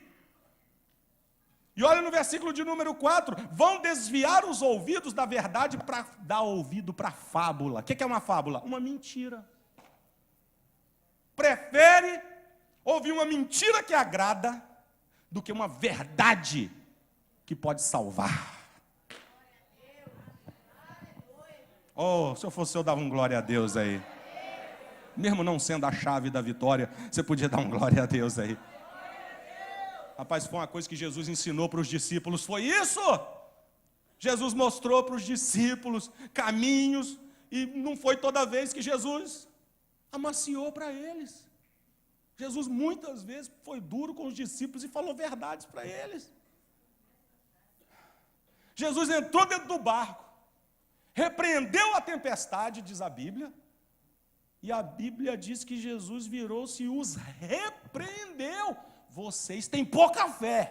E olha no versículo de número 4, vão desviar os ouvidos da verdade para dar ouvido para a fábula. O que é uma fábula? Uma mentira. Prefere ouvir uma mentira que agrada do que uma verdade que pode salvar. Oh, se eu fosse eu dava um glória a Deus aí. Mesmo não sendo a chave da vitória, você podia dar um glória a Deus aí. Rapaz, foi uma coisa que Jesus ensinou para os discípulos, foi isso? Jesus mostrou para os discípulos caminhos, e não foi toda vez que Jesus amaciou para eles. Jesus muitas vezes foi duro com os discípulos e falou verdades para eles. Jesus entrou dentro do barco, repreendeu a tempestade, diz a Bíblia, e a Bíblia diz que Jesus virou-se e os repreendeu. Vocês têm pouca fé.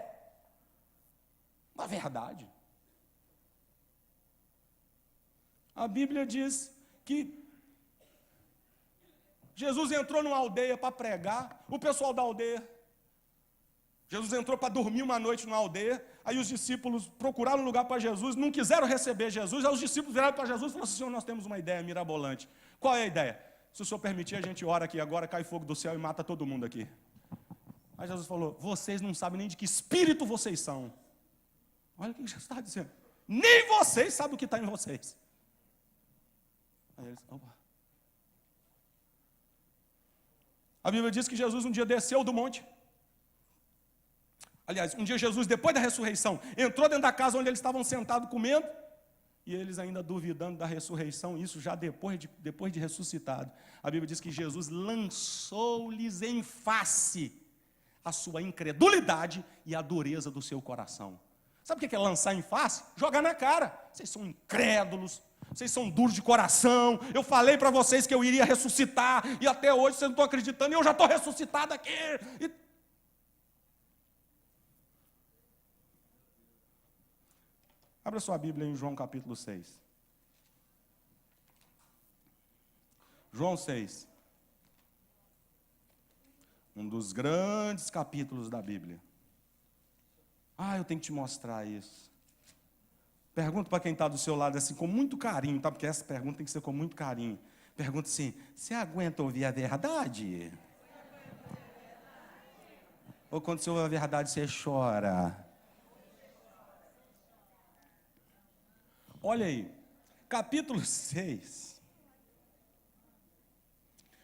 Na verdade, a Bíblia diz que Jesus entrou numa aldeia para pregar, o pessoal da aldeia, Jesus entrou para dormir uma noite numa aldeia, aí os discípulos procuraram um lugar para Jesus, não quiseram receber Jesus, aí os discípulos viraram para Jesus e falaram assim: Senhor, nós temos uma ideia mirabolante. Qual é a ideia? Se o Senhor permitir, a gente ora aqui agora, cai fogo do céu e mata todo mundo aqui. Aí Jesus falou: vocês não sabem nem de que espírito vocês são. Olha o que Jesus está dizendo. Nem vocês sabem o que está em vocês. Aí eles, opa. A Bíblia diz que Jesus um dia desceu do monte. Aliás, um dia Jesus, depois da ressurreição, entrou dentro da casa onde eles estavam sentados comendo, e eles ainda duvidando da ressurreição, isso já depois de ressuscitado. A Bíblia diz que Jesus lançou-lhes em face a sua incredulidade e a dureza do seu coração. Sabe o que é lançar em face? Jogar na cara. Vocês são incrédulos, vocês são duros de coração, eu falei para vocês que eu iria ressuscitar, e até hoje vocês não estão acreditando, e eu já estou ressuscitado aqui. Abra sua Bíblia em João capítulo 6. João 6. Um dos grandes capítulos da Bíblia. Eu tenho que te mostrar isso. Pergunta para quem está do seu lado assim, com muito carinho, tá? Porque essa pergunta tem que ser com muito carinho. Pergunta assim: você aguenta ouvir a verdade? Ou quando você ouve a verdade, você chora? Olha aí, capítulo 6.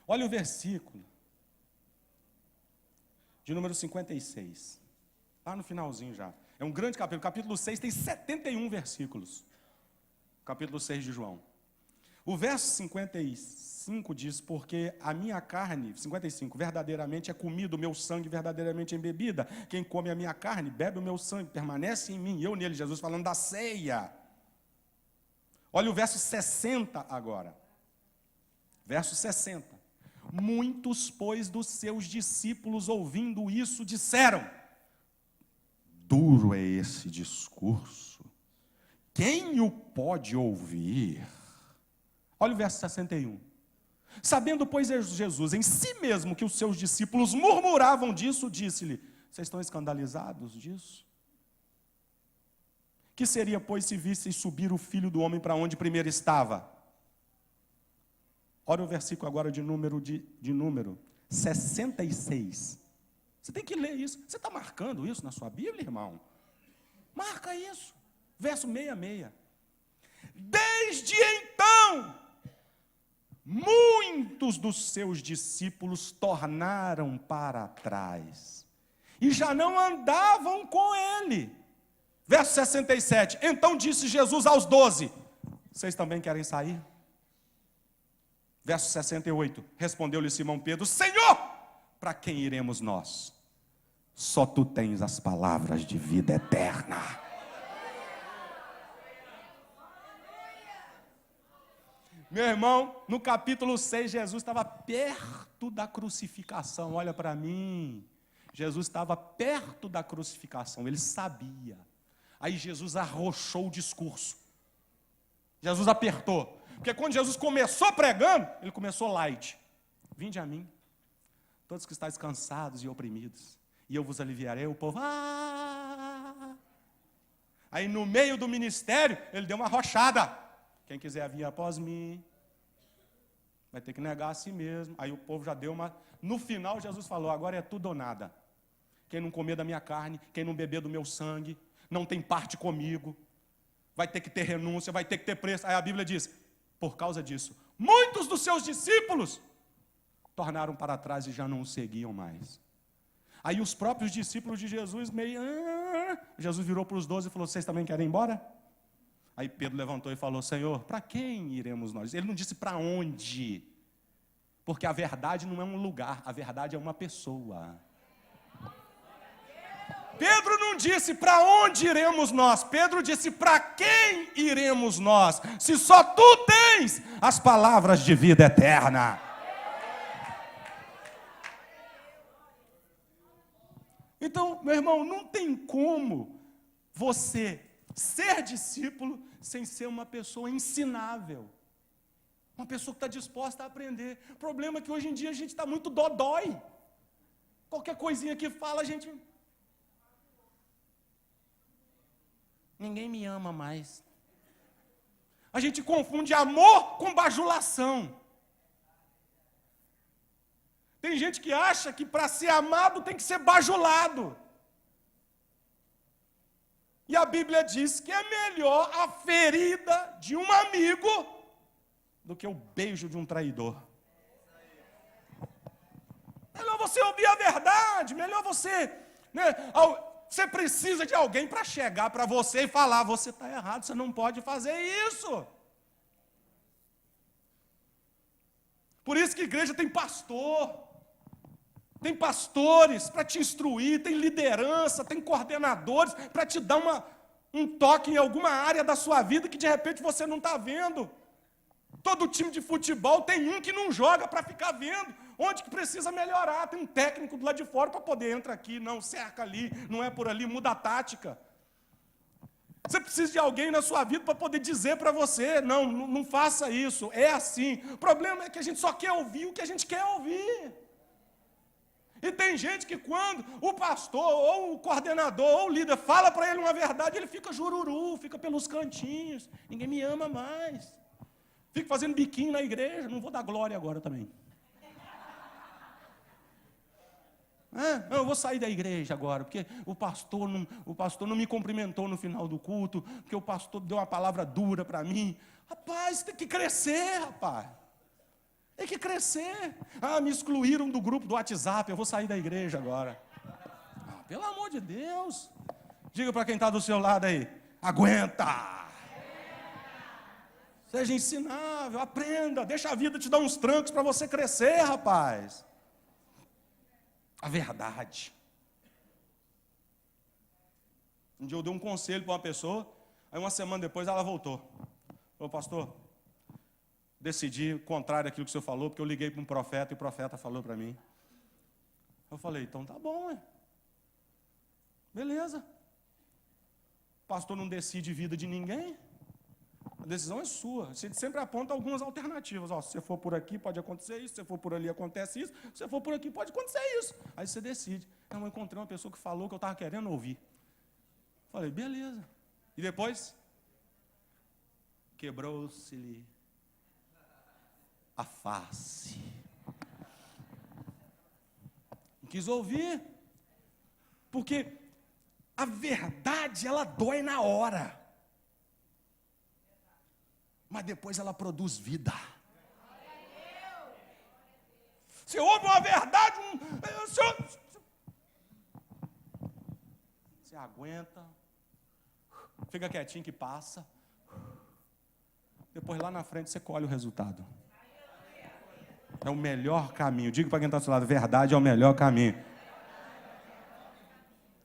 Olha o versículo de número 56. Lá no finalzinho já. É um grande capítulo. Capítulo 6 tem 71 versículos. Capítulo 6 de João. O verso 55 diz: porque a minha carne, 55, verdadeiramente é comida, o meu sangue verdadeiramente é bebida. Quem come a minha carne, bebe o meu sangue, permanece em mim, eu nele. Jesus falando da ceia. Olha o verso 60 agora. Verso 60. Muitos, pois, dos seus discípulos, ouvindo isso, disseram: duro é esse discurso, quem o pode ouvir? Olha o verso 61. Sabendo, pois, Jesus em si mesmo que os seus discípulos murmuravam disso, disse-lhe: vocês estão escandalizados disso? Que seria, pois, se visseis subir o Filho do Homem para onde primeiro estava? Olha o versículo agora de número 66. Você tem que ler isso. Você está marcando isso na sua Bíblia, irmão? Marca isso. Verso 66. Desde então, muitos dos seus discípulos tornaram para trás e já não andavam com ele. Verso 67, então disse Jesus aos 12, vocês também querem sair? Verso 68, respondeu-lhe Simão Pedro, Senhor, para quem iremos nós? Só tu tens as palavras de vida eterna. Meu irmão, no capítulo 6, Jesus estava perto da crucificação, olha para mim. Jesus estava perto da crucificação, ele sabia. Aí Jesus arrochou o discurso. Jesus apertou. Porque quando Jesus começou pregando, ele começou light. Vinde a mim, todos que estáis cansados e oprimidos, e eu vos aliviarei. O povo, Aí no meio do ministério, ele deu uma arrochada. Quem quiser vir após mim, vai ter que negar a si mesmo. Aí o povo já deu uma... No final, Jesus falou, agora é tudo ou nada. Quem não comer da minha carne, quem não beber do meu sangue, não tem parte comigo. Vai ter que ter renúncia, vai ter que ter preço. Aí a Bíblia diz, por causa disso, muitos dos seus discípulos tornaram para trás e já não o seguiam mais. Aí os próprios discípulos de Jesus meio... Jesus virou para os 12 e falou, vocês também querem ir embora? Aí Pedro levantou e falou, Senhor, para quem iremos nós? Ele não disse para onde, porque a verdade não é um lugar, a verdade é uma pessoa. Pedro não disse para onde iremos nós, Pedro disse para quem iremos nós, se só tu tens as palavras de vida eterna. Então, meu irmão, não tem como você ser discípulo sem ser uma pessoa ensinável. Uma pessoa que está disposta a aprender. O problema é que hoje em dia a gente está muito dodói. Qualquer coisinha que fala, a gente... Ninguém me ama mais. A gente confunde amor com bajulação. Tem gente que acha que para ser amado tem que ser bajulado. E a Bíblia diz que é melhor a ferida de um amigo do que o beijo de um traidor. Melhor você ouvir a verdade, melhor você... Você precisa de alguém para chegar para você e falar, você está errado, você não pode fazer isso. Por isso que a igreja tem pastor, tem pastores para te instruir, tem liderança, tem coordenadores para te dar um toque em alguma área da sua vida que de repente você não está vendo. Todo time de futebol tem um que não joga para ficar vendo. Onde que precisa melhorar? Tem um técnico do lado de fora para poder entrar aqui, não, cerca ali, não é por ali, muda a tática. Você precisa de alguém na sua vida para poder dizer para você, não faça isso, é assim. O problema é que a gente só quer ouvir o que a gente quer ouvir. E tem gente que quando o pastor, ou o coordenador, ou o líder fala para ele uma verdade, ele fica jururu, fica pelos cantinhos, ninguém me ama mais. Fico fazendo biquinho na igreja, não vou dar glória agora também. Eu vou sair da igreja agora, porque o pastor não me cumprimentou no final do culto, porque o pastor deu uma palavra dura para mim. Rapaz, tem que crescer, rapaz. Tem que crescer. Me excluíram do grupo do WhatsApp, eu vou sair da igreja agora. Pelo amor de Deus. Diga para quem está do seu lado aí, aguenta. Seja ensinável, aprenda, deixa a vida te dar uns trancos para você crescer, rapaz. A verdade. Um dia eu dei um conselho para uma pessoa, aí uma semana depois ela voltou. Falou, pastor, decidi contrário àquilo que o senhor falou, porque eu liguei para um profeta e o profeta falou para mim. Eu falei, então tá bom, beleza. O pastor não decide vida de ninguém. A decisão é sua. Você sempre aponta algumas alternativas. Se você for por aqui, pode acontecer isso. Se você for por ali, acontece isso. Se você for por aqui, pode acontecer isso. Aí você decide. Eu encontrei uma pessoa que falou que eu estava querendo ouvir. Falei, beleza. E depois? Quebrou-se-lhe a face. Não quis ouvir. Porque a verdade, ela dói na hora. mas depois ela produz vida. Você ouve uma verdade, você aguenta, fica quietinho que passa, depois lá na frente você colhe o resultado. É o melhor caminho. Diga para quem está do seu lado, verdade é o melhor caminho.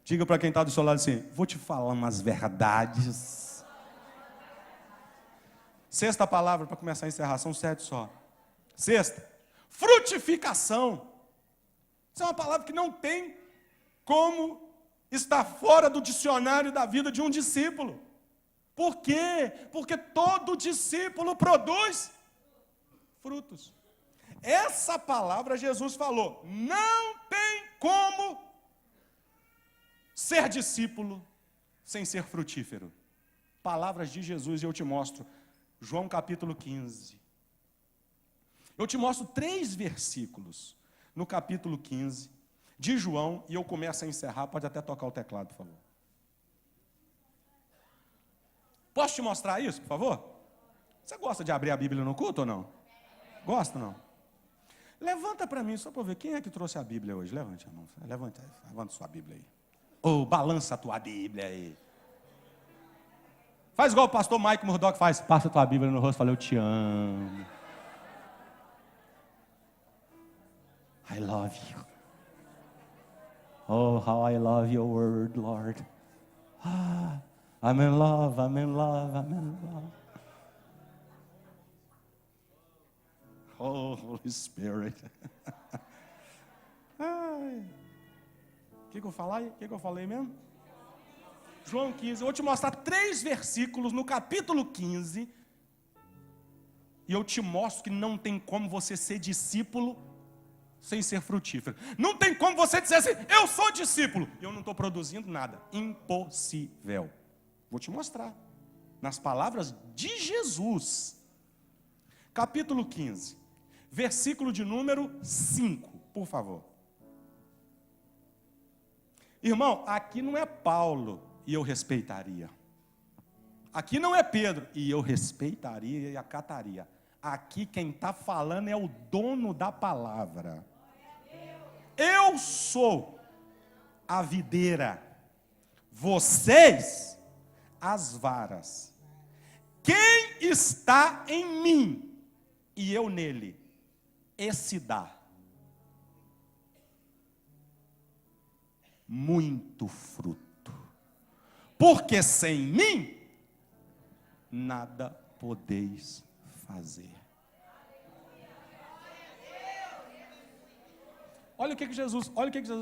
Diga para quem está do seu lado assim, vou te falar umas verdades. Sexta palavra para começar a encerrar, são 7 só. Sexta, frutificação. Isso é uma palavra que não tem como estar fora do dicionário da vida de um discípulo. Por quê? Porque todo discípulo produz frutos. Essa palavra Jesus falou, não tem como ser discípulo sem ser frutífero. Palavras de Jesus, e eu te mostro. João capítulo 15. Eu te mostro 3 versículos no capítulo 15 de João, e eu começo a encerrar, pode até tocar o teclado, por favor. Posso te mostrar isso, por favor? Você gosta de abrir a Bíblia no culto ou não? Gosta ou não? Levanta para mim, só para eu ver, quem é que trouxe a Bíblia hoje? Levante a mão, levanta sua Bíblia aí. Ou balança a tua Bíblia aí. Faz igual o pastor Mike Murdock faz, passa a tua Bíblia no rosto e fala, eu te amo. I love you. Oh, how I love your word, Lord. Ah, I'm in love, I'm in love, I'm in love. Oh, Holy Spirit. O que eu falei mesmo? João 15. Eu vou te mostrar 3 versículos no capítulo 15. E eu te mostro que não tem como você ser discípulo sem ser frutífero. Não tem como você dizer assim, eu sou discípulo, e eu não estou produzindo nada. Impossível. Vou te mostrar. Nas palavras de Jesus. Capítulo 15. Versículo de número 5, por favor. Irmão, aqui não é Paulo, e eu respeitaria. Aqui não é Pedro, e eu respeitaria e acataria. Aqui quem está falando é o dono da palavra. Eu sou a videira, vocês as varas. Quem está em mim e eu nele, esse dá muito fruto, porque sem mim nada podeis fazer. Olha o que Jesus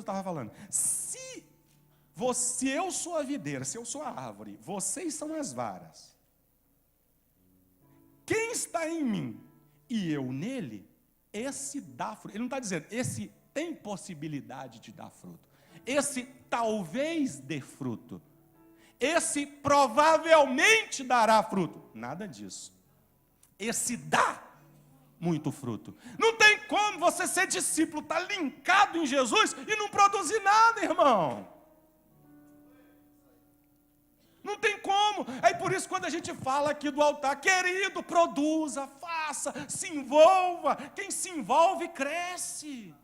estava falando. Se eu sou a videira, se eu sou a árvore, vocês são as varas. Quem está em mim e eu nele, esse dá fruto. Ele não está dizendo, esse tem possibilidade de dar fruto. Esse talvez dê fruto. Esse provavelmente dará fruto. Nada disso. Esse dá muito fruto. Não tem como você ser discípulo, estar linkado em Jesus e não produzir nada, irmão. Não tem como. Aí por isso quando a gente fala aqui do altar, querido, produza, faça, se envolva. Quem se envolve cresce.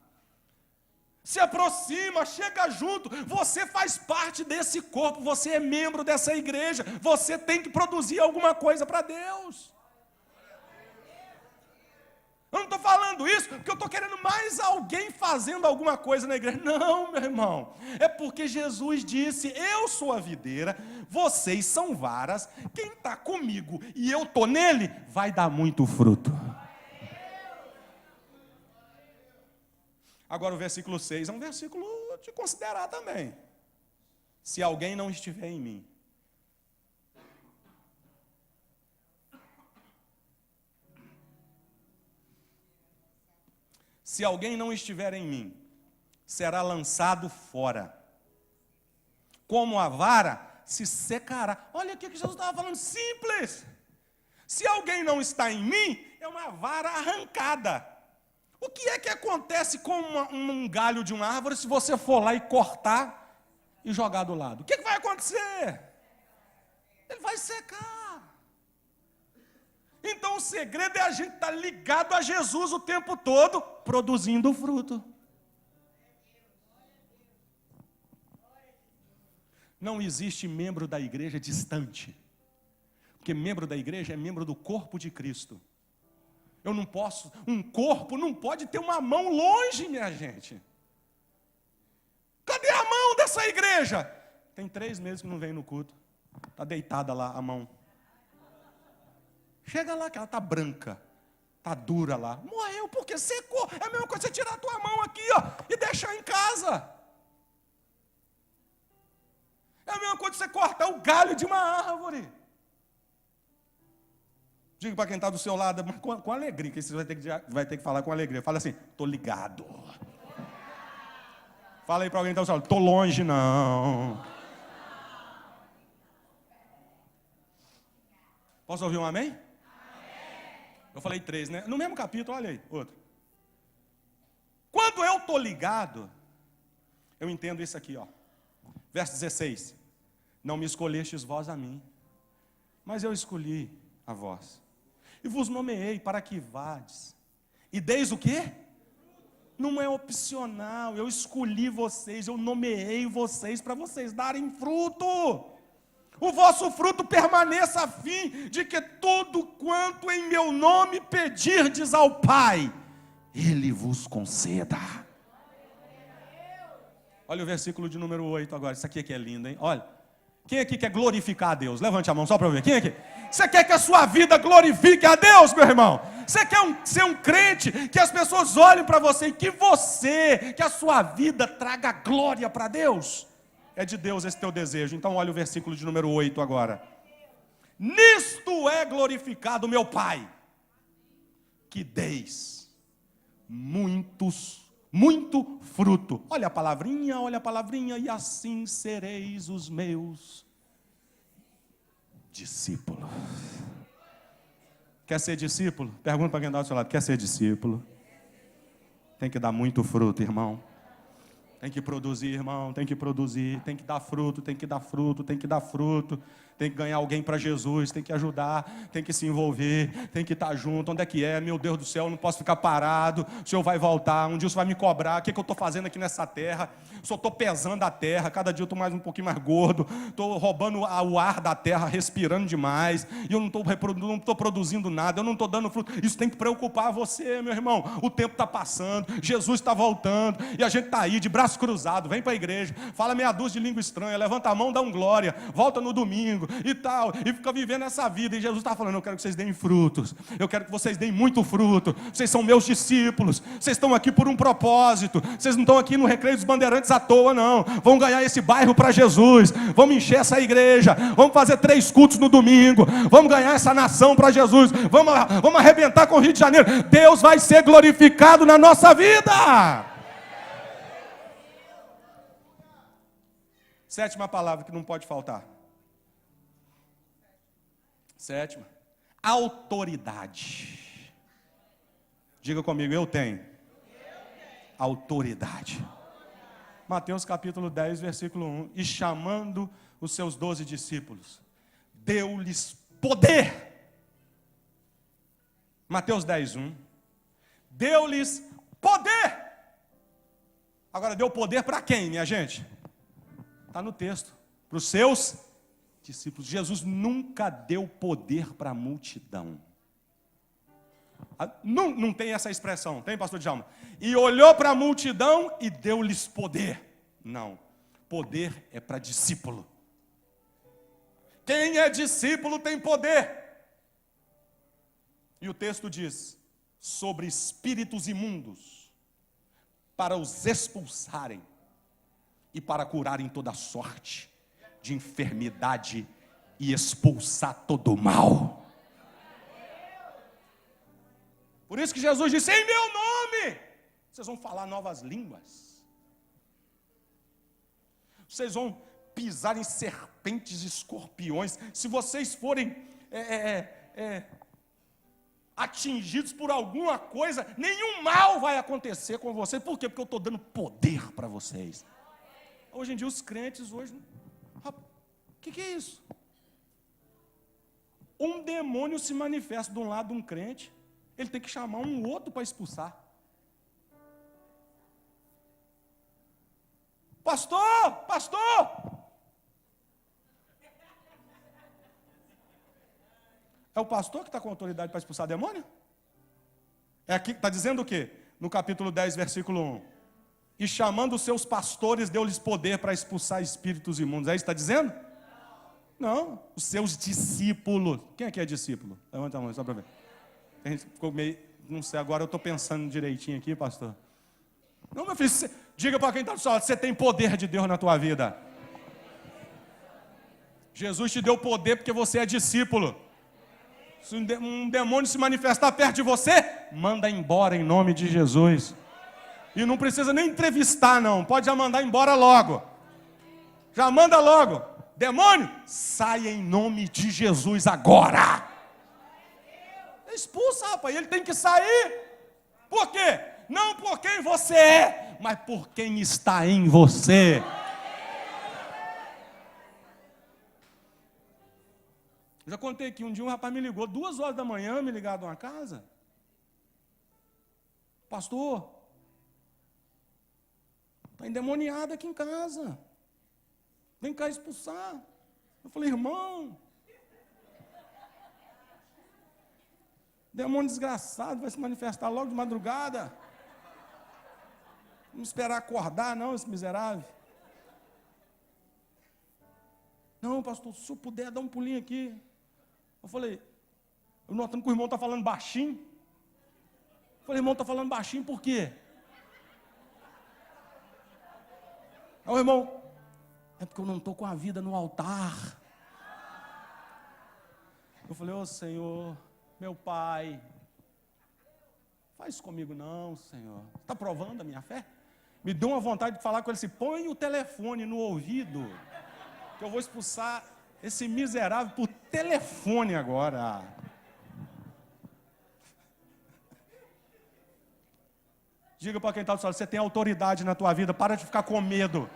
Se aproxima, chega junto. Você faz parte desse corpo, você é membro dessa igreja. Você tem que produzir alguma coisa para Deus. Eu não estou falando isso porque eu estou querendo mais alguém fazendo alguma coisa na igreja. Não, meu irmão. É porque Jesus disse, eu sou a videira, vocês são varas, quem está comigo e eu estou nele, vai dar muito fruto. Agora o versículo 6 é um versículo de considerar também. Se alguém não estiver em mim. Se alguém não estiver em mim, será lançado fora. Como a vara se secará. Olha o que Jesus estava falando, simples. Se alguém não está em mim, é uma vara arrancada. O que é que acontece com um galho de uma árvore se você for lá e cortar e jogar do lado? O que vai acontecer? Ele vai secar. Então o segredo é a gente estar ligado a Jesus o tempo todo, produzindo fruto. Não existe membro da igreja distante, porque membro da igreja é membro do corpo de Cristo. Eu não posso, um corpo não pode ter uma mão longe, minha gente. Cadê a mão dessa igreja? Tem 3 meses que não vem no culto. Está deitada lá a mão. Chega lá que ela está branca, está dura lá. Morreu porque secou. É a mesma coisa você tirar a tua mão aqui, ó, e deixar em casa. É a mesma coisa você cortar o galho de uma árvore. Diga para quem está do seu lado, mas com alegria, que você vai ter que falar com alegria. Fala assim, estou ligado. Fala aí para alguém que está do seu lado, estou longe não. Posso ouvir um amém? Eu falei 3, né? No mesmo capítulo, olha aí, outro. Quando eu estou ligado, eu entendo isso aqui, ó. Verso 16. Não me escolhestes vós a mim, mas eu escolhi a vós. E vos nomeei para que vades. E deis o quê? Não é opcional, eu escolhi vocês, eu nomeei vocês para vocês darem fruto. O vosso fruto permaneça a fim de que tudo quanto em meu nome pedirdes ao Pai, Ele vos conceda. Olha o versículo de número 8 agora, isso aqui é lindo, hein? Olha, quem aqui quer glorificar a Deus? Levante a mão só para eu ver, quem aqui? Você quer que a sua vida glorifique a Deus, meu irmão? Você quer ser um crente, que as pessoas olhem para você e que a sua vida traga glória para Deus? É de Deus esse teu desejo. Então olha o versículo de número 8 agora. Nisto é glorificado meu Pai, que deis muito fruto. Olha a palavrinha, e assim sereis os meus discípulos. Quer ser discípulo? Pergunta para quem está do seu lado, quer ser discípulo? Tem que dar muito fruto, irmão. Tem que produzir, irmão, tem que produzir, tem que dar fruto, tem que dar fruto, tem que dar fruto, tem que ganhar alguém para Jesus, tem que ajudar, tem que se envolver, tem que estar junto. Onde é que é? Meu Deus do céu, eu não posso ficar parado, o Senhor vai voltar, um dia o Senhor vai me cobrar, o que eu estou fazendo aqui nessa terra? Só estou pesando a terra, cada dia eu estou um pouquinho mais gordo, estou roubando o ar da terra, respirando demais, e eu não estou produzindo nada, eu não estou dando fruto. Isso tem que preocupar você, meu irmão. O tempo está passando, Jesus está voltando, e a gente está aí de braço cruzado, vem para a igreja, fala meia dúzia de língua estranha, levanta a mão, dá um glória, volta no domingo e tal, e fica vivendo essa vida. E Jesus está falando, eu quero que vocês deem frutos, eu quero que vocês deem muito fruto, vocês são meus discípulos, vocês estão aqui por um propósito, vocês não estão aqui no Recreio dos Bandeirantes à toa não, vão ganhar esse bairro para Jesus, vamos encher essa igreja, vamos fazer 3 cultos no domingo, vamos ganhar essa nação para Jesus, vamos arrebentar com o Rio de Janeiro. Deus vai ser glorificado na nossa vida. Sétima palavra que não pode faltar. Sétima, autoridade. Diga comigo, eu tenho autoridade. Mateus capítulo 10, versículo 1. E chamando os seus 12 discípulos, deu-lhes poder. Mateus 10, 1. Deu-lhes poder. Agora, deu poder para quem, minha gente? Está no texto, para os seus discípulos. Jesus nunca deu poder para a multidão. Não tem essa expressão, tem, pastor Djalma? E olhou para a multidão e deu-lhes poder. Não, poder é para discípulo. Quem é discípulo tem poder. E o texto diz, sobre espíritos imundos, para os expulsarem, e para curarem toda sorte de enfermidade e expulsar todo o mal. Por isso que Jesus disse, em meu nome, vocês vão falar novas línguas. Vocês vão pisar em serpentes e escorpiões. Se vocês forem atingidos por alguma coisa, nenhum mal vai acontecer com vocês. Por quê? Porque eu estou dando poder para vocês. Hoje em dia os crentes, o que é isso? um demônio se manifesta de um lado de um crente, ele tem que chamar um outro para expulsar. Pastor, pastor! É o pastor que está com autoridade para expulsar demônio? É aqui que está dizendo o quê? No capítulo 10, versículo 1. E chamando os seus pastores, deu-lhes poder para expulsar espíritos imundos. É isso que está dizendo? Não, os seus discípulos. Quem aqui é discípulo? Levanta a mão, só para ver. A gente ficou meio, não sei, agora eu estou pensando direitinho aqui, pastor. Não, meu filho, diga para quem está do seu lado, você tem poder de Deus na tua vida. Jesus te deu poder porque você é discípulo. Se um demônio se manifestar perto de você, manda embora em nome de Jesus. E não precisa nem entrevistar, não. Pode já mandar embora logo. Já manda logo. Demônio, saia em nome de Jesus agora. Expulsa, rapaz. Ele tem que sair. Por quê? Não por quem você é, mas por quem está em você. Eu já contei que um dia um rapaz me ligou, 2 horas da manhã, me ligado numa casa. Pastor, está endemoniado aqui em casa. Vem cá expulsar. Eu falei, irmão, demônio desgraçado vai se manifestar logo de madrugada. Não esperar acordar, não, esse miserável. Não, pastor, se eu puder dar um pulinho aqui. Eu falei, eu notando que o irmão está falando baixinho. Eu falei, irmão, está falando baixinho por quê? Aí o irmão, é porque eu não estou com a vida no altar. Eu falei, ô Senhor, meu Pai, faz comigo não, Senhor. Está provando a minha fé? Me deu uma vontade de falar com ele assim, põe o telefone no ouvido, que eu vou expulsar esse miserável por telefone agora. Diga para quem está do seu lado, você tem autoridade na tua vida, para de ficar com medo.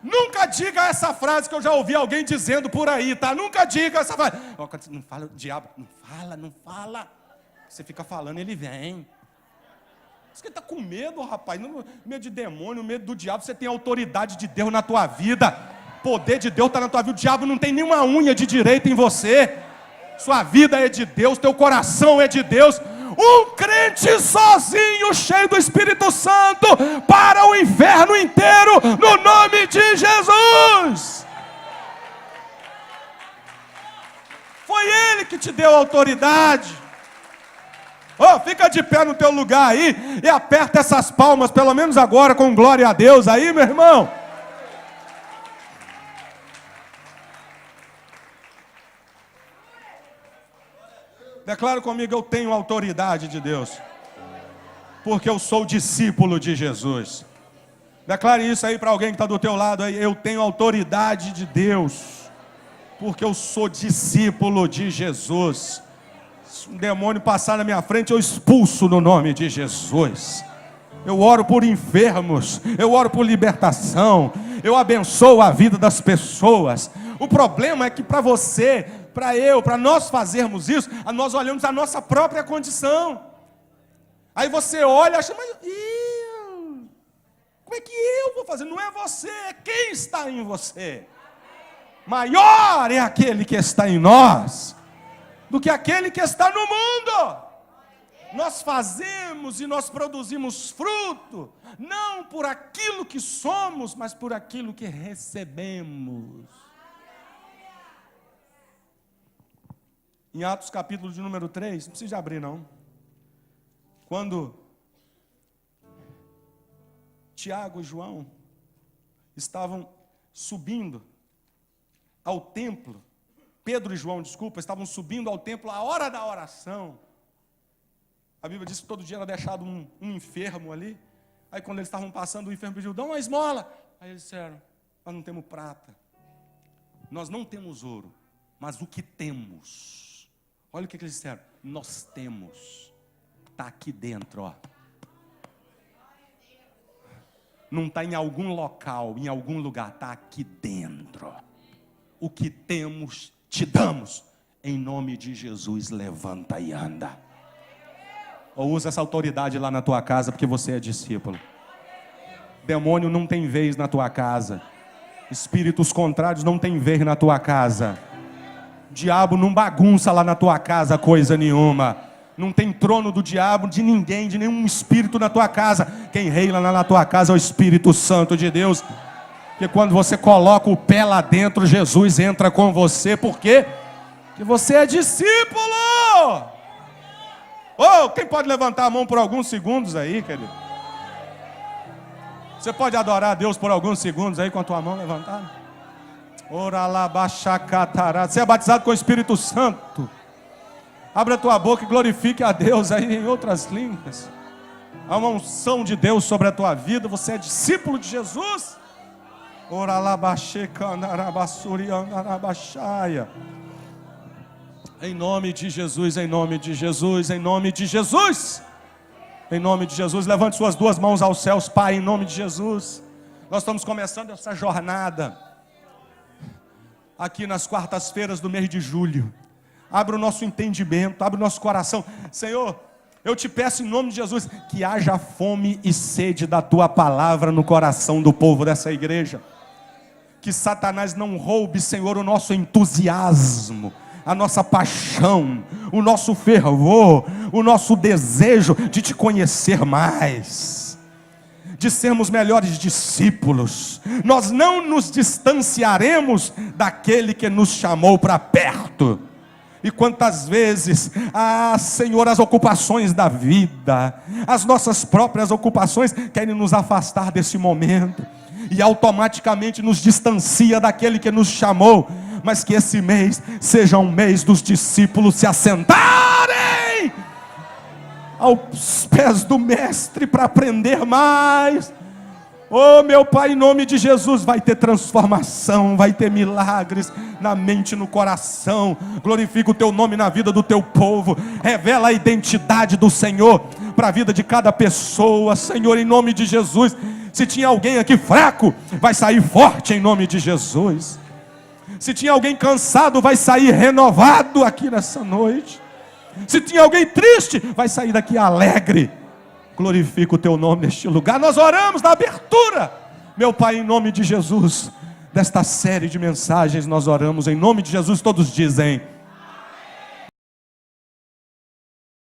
Nunca diga essa frase que eu já ouvi alguém dizendo por aí, tá? Nunca diga essa frase. Não fala, diabo, não fala. Você fica falando, ele vem. Você que está com medo, rapaz, medo de demônio, medo do diabo. Você tem autoridade de Deus na tua vida. O poder de Deus está na tua vida. O diabo não tem nenhuma unha de direito em você. Sua vida é de Deus, teu coração é de Deus. Um crente sozinho, cheio do Espírito Santo, para o inferno inteiro, no nome de Jesus. Foi Ele que te deu autoridade. Oh, fica de pé no teu lugar aí e aperta essas palmas, pelo menos agora, com glória a Deus aí, meu irmão. Declara comigo, eu tenho autoridade de Deus, porque eu sou discípulo de Jesus. Declare isso aí para alguém que está do teu lado aí, eu tenho autoridade de Deus, porque eu sou discípulo de Jesus. Se um demônio passar na minha frente, eu expulso no nome de Jesus. Eu oro por enfermos, eu oro por libertação, eu abençoo a vida das pessoas. O problema é que para você, para eu, para nós fazermos isso, nós olhamos a nossa própria condição. Aí você olha e acha, mas como é que eu vou fazer? Não é você, é quem está em você. Maior é aquele que está em nós do que aquele que está no mundo. Nós fazemos e nós produzimos fruto, não por aquilo que somos, mas por aquilo que recebemos. Em Atos capítulo de número 3, não precisa abrir não. Quando Tiago e João estavam subindo ao templo, Pedro e João, desculpa, estavam subindo ao templo à hora da oração. A Bíblia diz que todo dia era deixado um enfermo ali. Aí quando eles estavam passando, o enfermo pediu, dá uma esmola. Aí eles disseram, nós não temos prata, nós não temos ouro, mas o que temos... Olha o que eles disseram. Nós temos. Está aqui dentro, ó. Não está em algum local, em algum lugar. Está aqui dentro. O que temos te damos. Em nome de Jesus, levanta e anda. Ou usa essa autoridade lá na tua casa, porque você é discípulo. Demônio não tem vez na tua casa. Espíritos contrários não tem vez na tua casa. Diabo não bagunça lá na tua casa coisa nenhuma. Não tem trono do diabo, de ninguém, de nenhum espírito na tua casa. Quem reina lá na tua casa é o Espírito Santo de Deus. Porque quando você coloca o pé lá dentro, Jesus entra com você. Por quê? Porque você é discípulo. Oh, quem pode levantar a mão por alguns segundos aí, querido? Você pode adorar a Deus por alguns segundos aí com a tua mão levantada? Você é batizado com o Espírito Santo. Abre a tua boca e glorifique a Deus aí em outras línguas. Há uma unção de Deus sobre a tua vida. Você é discípulo de Jesus. Em nome de Jesus, em nome de Jesus, em nome de Jesus. Em nome de Jesus, levante suas duas mãos aos céus, Pai, em nome de Jesus. Nós estamos começando essa jornada aqui nas quartas-feiras do mês de julho. Abre o nosso entendimento, abre o nosso coração. Senhor, eu te peço em nome de Jesus que haja fome e sede da tua palavra no coração do povo dessa igreja. Que Satanás não roube, Senhor, o nosso entusiasmo, a nossa paixão, o nosso fervor, o nosso desejo de te conhecer mais, de sermos melhores discípulos. Nós não nos distanciaremos daquele que nos chamou para perto. E quantas vezes, Senhor, as ocupações da vida, as nossas próprias ocupações querem nos afastar desse momento, e automaticamente nos distancia daquele que nos chamou. Mas que esse mês seja um mês dos discípulos se assentarem aos pés do mestre para aprender mais. Oh, meu Pai, em nome de Jesus, vai ter transformação, vai ter milagres na mente e no coração. Glorifica o teu nome na vida do teu povo. Revela a identidade do Senhor para a vida de cada pessoa, Senhor, em nome de Jesus. Se tinha alguém aqui fraco, vai sair forte em nome de Jesus. Se tinha alguém cansado, vai sair renovado aqui nessa noite. Se tinha alguém triste, vai sair daqui alegre. Glorifica o teu nome neste lugar. Nós oramos na abertura, meu Pai, em nome de Jesus, desta série de mensagens. Nós oramos em nome de Jesus. Todos dizem